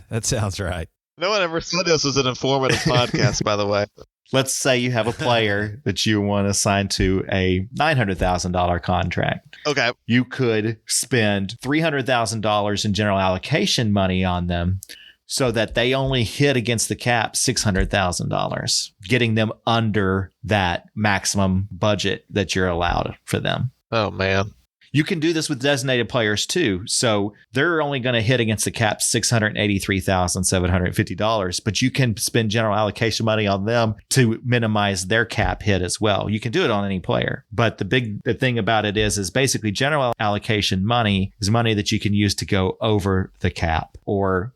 That sounds right. No one ever said this was an informative podcast, by the way. Let's say you have a player that you want to sign to a $900,000 contract. Okay. You could spend $300,000 in general allocation money on them so that they only hit against the cap $600,000, getting them under that maximum budget that you're allowed for them. Oh, man. You can do this with designated players too. So they're only going to hit against the cap $683,750, but you can spend general allocation money on them to minimize their cap hit as well. You can do it on any player. But the thing about it is basically general allocation money is money that you can use to go over the cap or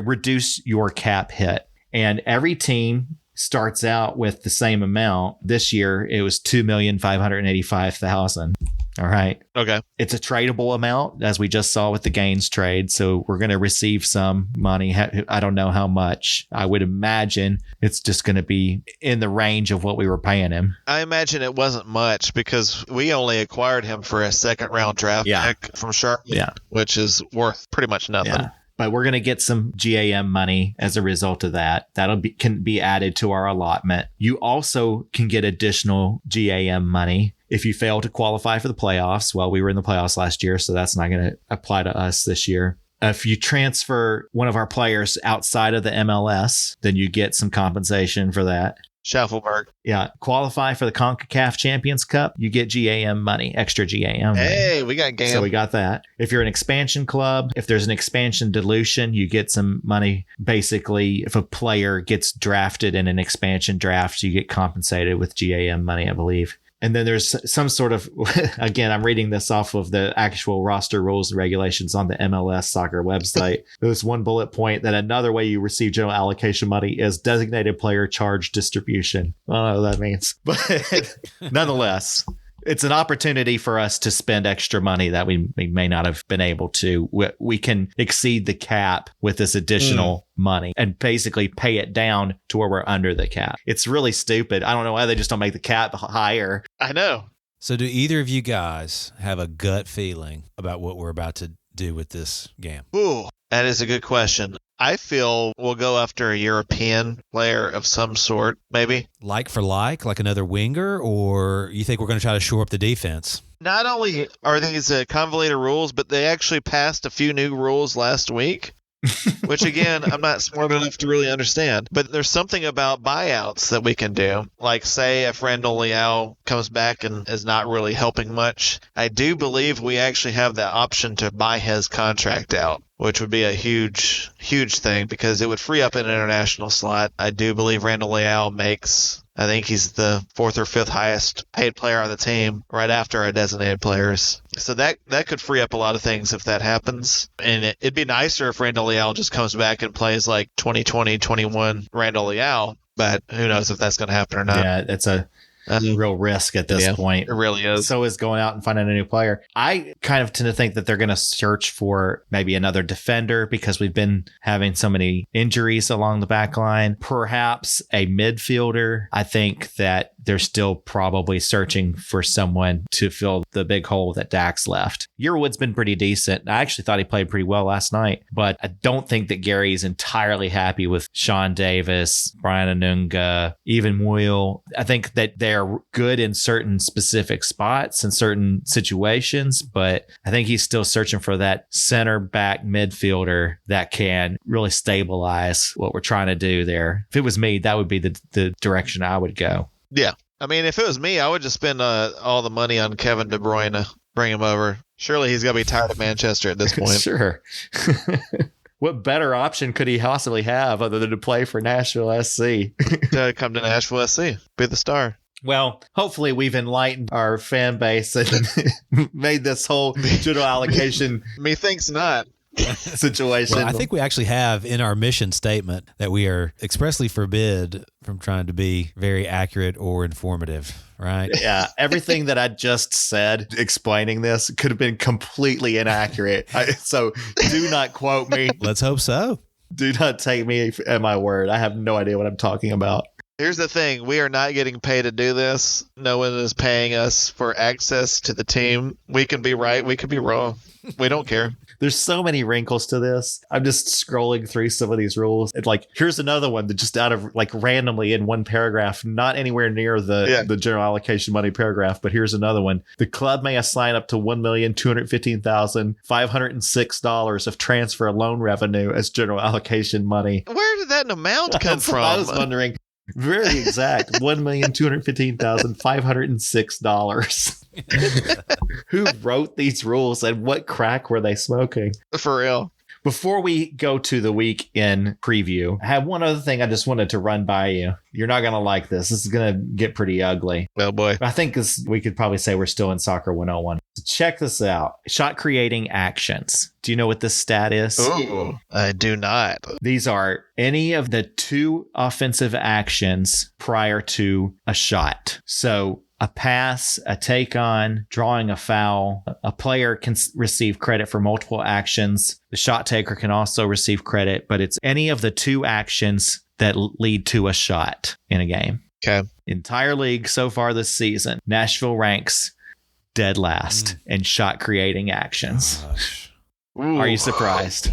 reduce your cap hit. And every team starts out with the same amount. This year, it was $2,585,000. All right. Okay. It's a tradable amount, as we just saw with the Gaines trade. So we're going to receive some money. I don't know how much. I would imagine it's just going to be in the range of what we were paying him. I imagine it wasn't much because we only acquired him for a second-round draft pick from Charlotte, which is worth pretty much nothing. Yeah. But we're going to get some GAM money as a result of that. Can be added to our allotment. You also can get additional GAM money if you fail to qualify for the playoffs. Well, we were in the playoffs last year, so that's not going to apply to us this year. If you transfer one of our players outside of the MLS, then you get some compensation for that. Schaffelberg. Yeah. Qualify for the CONCACAF Champions Cup, you get GAM money, extra GAM money. Hey, we got GAM. So we got that. If you're an expansion club, if there's an expansion dilution, you get some money. Basically, if a player gets drafted in an expansion draft, you get compensated with GAM money, I believe. And then there's some sort of, again, I'm reading this off of the actual roster rules and regulations on the MLS soccer website. There's one bullet point that another way you receive general allocation money is designated player charge distribution. I don't know what that means, but nonetheless, it's an opportunity for us to spend extra money that we may not have been able to. We can exceed the cap with this additional money and basically pay it down to where we're under the cap. It's really stupid. I don't know why they just don't make the cap higher. I know. So do either of you guys have a gut feeling about what we're about to do with this game? Ooh, that is a good question. I feel we'll go after a European player of some sort, maybe. Like for like another winger, or you think we're going to try to shore up the defense? Not only are these convoluted rules, but they actually passed a few new rules last week. Which, again, I'm not smart enough to really understand. But there's something about buyouts that we can do. Like, say, if Randall Leal comes back and is not really helping much, I do believe we actually have the option to buy his contract out, which would be a huge, huge thing because it would free up an international slot. I do believe Randall Leal makes... I think he's the 4th or 5th highest paid player on the team right after our designated players. So that could free up a lot of things if that happens. And it'd be nicer if Randall Leal just comes back and plays like 2020-21 Randall Leal. But who knows if that's going to happen or not. Yeah, it's a real risk at this point. It really is. So is going out and finding a new player. I kind of tend to think that they're going to search for maybe another defender because we've been having so many injuries along the back line. Perhaps a midfielder. I think that they're still probably searching for someone to fill the big hole that Dax left. Yearwood's been pretty decent. I actually thought he played pretty well last night, but I don't think that Gary is entirely happy with Sean Davis, Brian Anunga, even Will. I think that they're good in certain specific spots and certain situations, but I think he's still searching for that center back midfielder that can really stabilize what we're trying to do there. If it was me, that would be the direction I would go. Yeah. I mean, if it was me, I would just spend all the money on Kevin De Bruyne, bring him over. Surely he's got to be tired of Manchester at this point. Sure. What better option could he possibly have other than to play for Nashville SC? To come to Nashville SC, be the star. Well, hopefully we've enlightened our fan base and made this whole general allocation Methinks not. situation. Well, I think we actually have in our mission statement that we are expressly forbid from trying to be very accurate or informative, right? Yeah, everything that I just said explaining this could have been completely inaccurate. So do not quote me. Let's hope so. Do not take me at my word. I have no idea what I'm talking about. Here's the thing. We are not getting paid to do this. No one is paying us for access to the team. We can be right. We could be wrong. We don't care. There's so many wrinkles to this. I'm just scrolling through some of these rules. It's like, here's another one that just out of like randomly in one paragraph, not anywhere near the general allocation money paragraph, but here's another one. The club may assign up to $1,215,506 of transfer loan revenue as general allocation money. Where did that amount come from? I was wondering. Very exact. $1,215,506. Who wrote these rules and what crack were they smoking? For real. Before we go to the week in preview, I have one other thing I just wanted to run by you. You're not going to like this. This is going to get pretty ugly. Oh, boy. I think we could probably say we're still in Soccer 101. So check this out. Shot creating actions. Do you know what this stat is? Oh, I do not. These are any of the 2 offensive actions prior to a shot. So a pass, a take on, drawing a foul. A player can receive credit for multiple actions. The shot taker can also receive credit, but it's any of the 2 actions that lead to a shot in a game. Okay. Entire league so far this season, Nashville ranks dead last in shot creating actions. Are you surprised?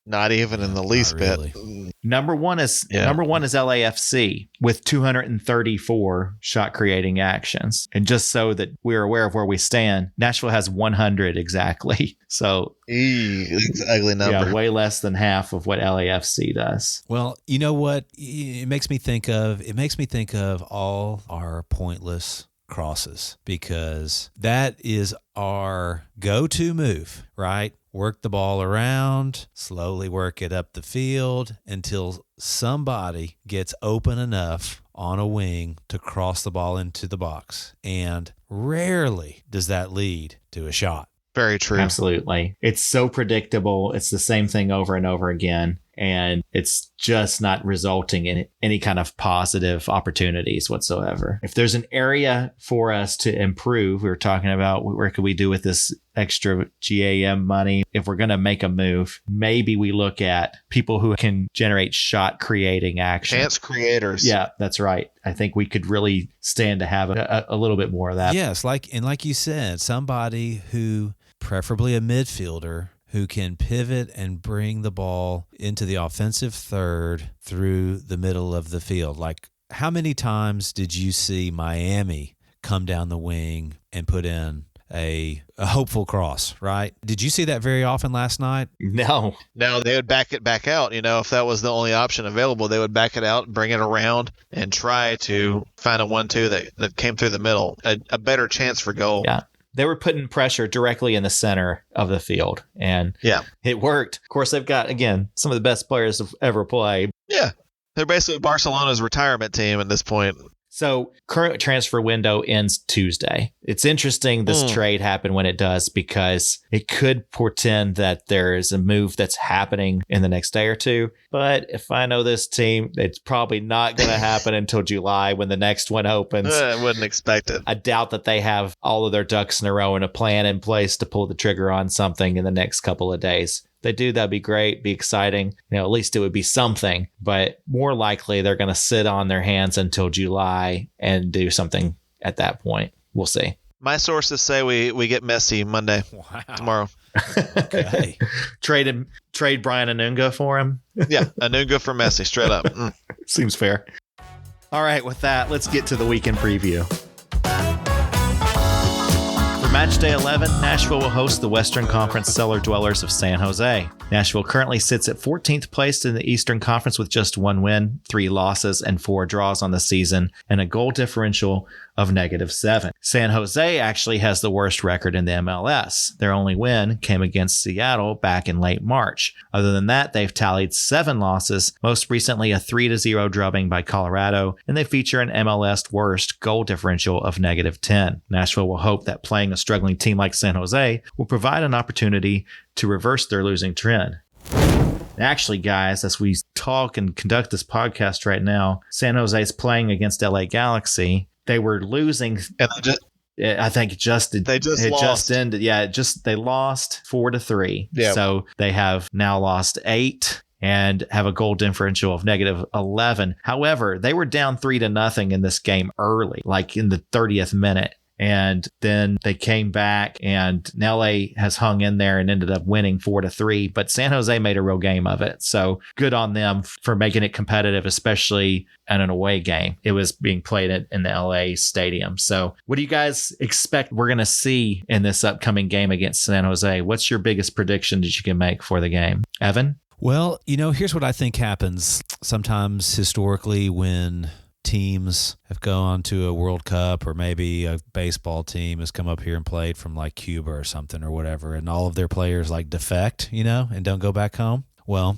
Not even in the least bit. Number one is LAFC with 234 shot creating actions. And just so that we're aware of where we stand, Nashville has 100 exactly. So it's an ugly number. Yeah, way less than half of what LAFC does. Well, you know what it makes me think of? It makes me think of all our pointless crosses, because that is our go-to move, right? Work the ball around, slowly work it up the field until somebody gets open enough on a wing to cross the ball into the box. And rarely does that lead to a shot. Very true. Absolutely. It's so predictable. It's the same thing over and over again. and it's just not resulting in any kind of positive opportunities whatsoever. If there's an area for us to improve, we were talking about where could we do with this extra GAM money. If we're going to make a move, maybe we look at people who can generate shot creating action. Chance creators. Yeah, that's right. I think we could really stand to have a little bit more of that. Yes, like you said, somebody who, preferably a midfielder, who can pivot and bring the ball into the offensive third through the middle of the field. Like, how many times did you see Miami come down the wing and put in a hopeful cross, right? Did you see that very often last night? No. No, they would back it back out. If that was the only option available, they would back it out, bring it around, and try to find a 1-2 that came through the middle. A better chance for goal. Yeah. They were putting pressure directly in the center of the field, and it worked. Of course, they've got, again, some of the best players have ever played. Yeah. They're basically Barcelona's retirement team at this point. So current transfer window ends Tuesday. It's interesting this trade happened when it does, because it could portend that there is a move that's happening in the next day or two. But if I know this team, it's probably not going to happen until July when the next one opens. I wouldn't expect it. I doubt that they have all of their ducks in a row and a plan in place to pull the trigger on something in the next couple of days. If they do, that'd be great, be exciting. At least it would be something. But more likely, they're going to sit on their hands until July and do something at that point. We'll see. My sources say we get Messi Monday. Wow. Tomorrow. Okay. Trade Brian Anunga for him. Yeah, Anunga for Messi, straight up. Seems fair. All right, with that, let's get to the weekend preview. Match day 11, Nashville will host the Western Conference cellar dwellers of San Jose. Nashville currently sits at 14th place in the Eastern Conference with just 1 win, 3 losses, and 4 draws on the season, and a goal differential of -7. San Jose actually has the worst record in the MLS. Their only win came against Seattle back in late March. Other than that, they've tallied 7 losses, most recently a 3-0 drubbing by Colorado, and they feature an MLS worst goal differential of -10. Nashville will hope that playing a struggling team like San Jose will provide an opportunity to reverse their losing trend. Actually, guys, as we talk and conduct this podcast right now, San Jose is playing against LA Galaxy. They were losing. And I think it just ended. Yeah, they lost 4-3. Yeah. So they have now lost 8 and have a goal differential of -11. However, they were down 3-0 in this game early, like in the 30th minute. And then they came back, and LA has hung in there and ended up winning 4-3. But San Jose made a real game of it. So good on them for making it competitive, especially in an away game. It was being played in the LA stadium. So what do you guys expect we're going to see in this upcoming game against San Jose? What's your biggest prediction that you can make for the game? Evan? Well, here's what I think happens sometimes historically when teams have gone to a World Cup, or maybe a baseball team has come up here and played from like Cuba or something or whatever, and all of their players like defect, and don't go back home. Well,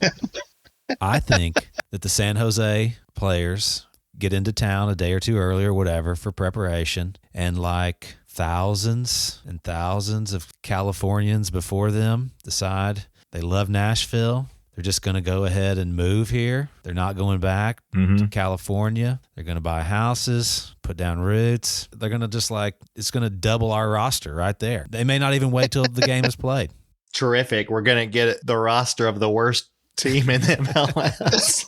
I think that the San Jose players get into town a day or two early or whatever for preparation, and like thousands and thousands of Californians before them decide they love Nashville. They're just going to go ahead and move here. They're not going back to California. They're going to buy houses, put down roots. They're going to just it's going to double our roster right there. They may not even wait till the game is played. Terrific. We're going to get the roster of the worst team in the MLS.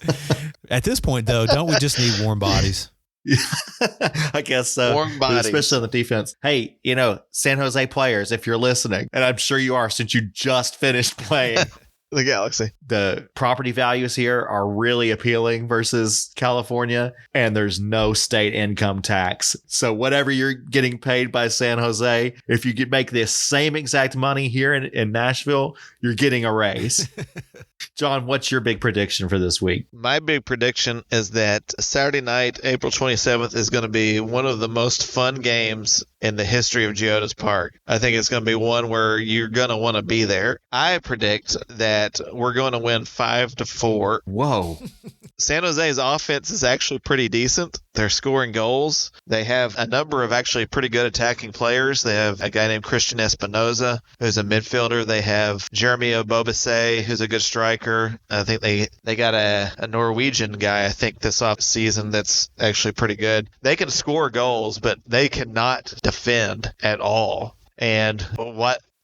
At this point, though, don't we just need warm bodies? I guess so. Warm bodies. Especially on the defense. Hey, San Jose players, if you're listening, and I'm sure you are since you just finished playing. The Galaxy. The property values here are really appealing versus California, and there's no state income tax. So whatever you're getting paid by San Jose, if you make the same exact money here in Nashville, you're getting a raise. John, what's your big prediction for this week? My big prediction is that Saturday night, April 27th, is going to be one of the most fun games in the history of Geodis Park. I think it's going to be one where you're going to want to be there. I predict that we're going to win 5-4. Whoa. San Jose's offense is actually pretty decent. They're scoring goals. They have a number of actually pretty good attacking players. They have a guy named Christian Espinoza, who's a midfielder. They have Jeremy Obobese, who's a good striker. I think they got a Norwegian guy, I think, this off season that's actually pretty good. They can score goals, but they cannot defend at all. And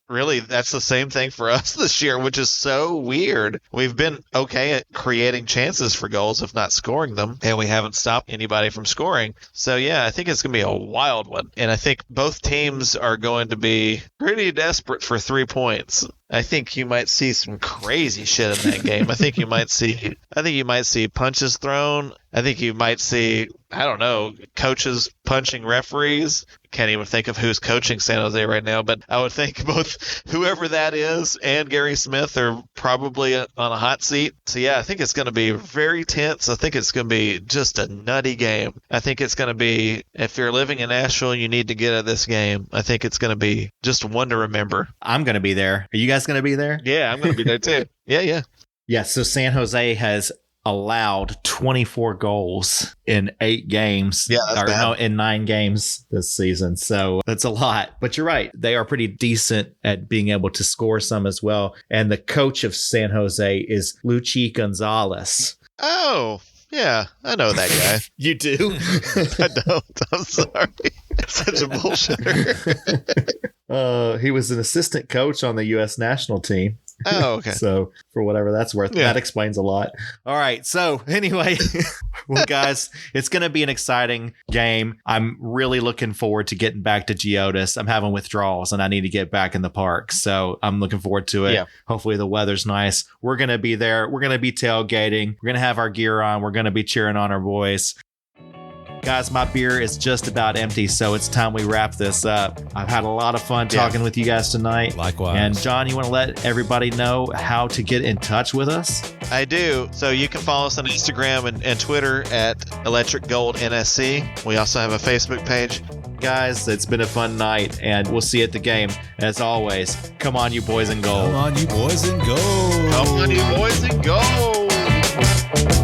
really, that's the same thing for us this year, which is so weird. We've been okay at creating chances for goals, if not scoring them, and we haven't stopped anybody from scoring. So, yeah, I think it's going to be a wild one. And I think both teams are going to be pretty desperate for 3 points. I think you might see some crazy shit in that game. I think you might see punches thrown. I think you might see, I don't know, coaches punching referees. Can't even think of who's coaching San Jose right now, but I would think both whoever that is and Gary Smith are probably on a hot seat. So, yeah, I think it's going to be very tense. I think it's going to be just a nutty game. I think it's going to be, if you're living in Nashville, you need to get at this game. I think it's going to be just one to remember. I'm going to be there. Are you guys going to be there? Yeah, I'm going to be there too. Yeah. Yeah, so San Jose has allowed 24 goals in 8 games. Yeah, that's bad. No, in 9 games this season. So that's a lot. But you're right. They are pretty decent at being able to score some as well. And the coach of San Jose is Luchi Gonzalez. Oh, yeah, I know that guy. You do? I don't. I'm sorry. Such a bullshitter. He was an assistant coach on the U.S. national team. Oh, okay. So for whatever that's worth, that explains a lot. All right. So anyway, well, guys, it's going to be an exciting game. I'm really looking forward to getting back to Geodis. I'm having withdrawals and I need to get back in the park. So I'm looking forward to it. Yeah. Hopefully the weather's nice. We're going to be there. We're going to be tailgating. We're going to have our gear on. We're going to be cheering on our boys. Guys, my beer is just about empty, so it's time we wrap this up. I've had a lot of fun talking with you guys tonight. Likewise. And John, you want to let everybody know how to get in touch with us? I do. So you can follow us on Instagram and Twitter at Electric Gold NSC. We also have a Facebook page. Guys, it's been a fun night, and we'll see you at the game. As always, come on, you boys and gold. Come on, you boys and gold. Come on, you boys and gold.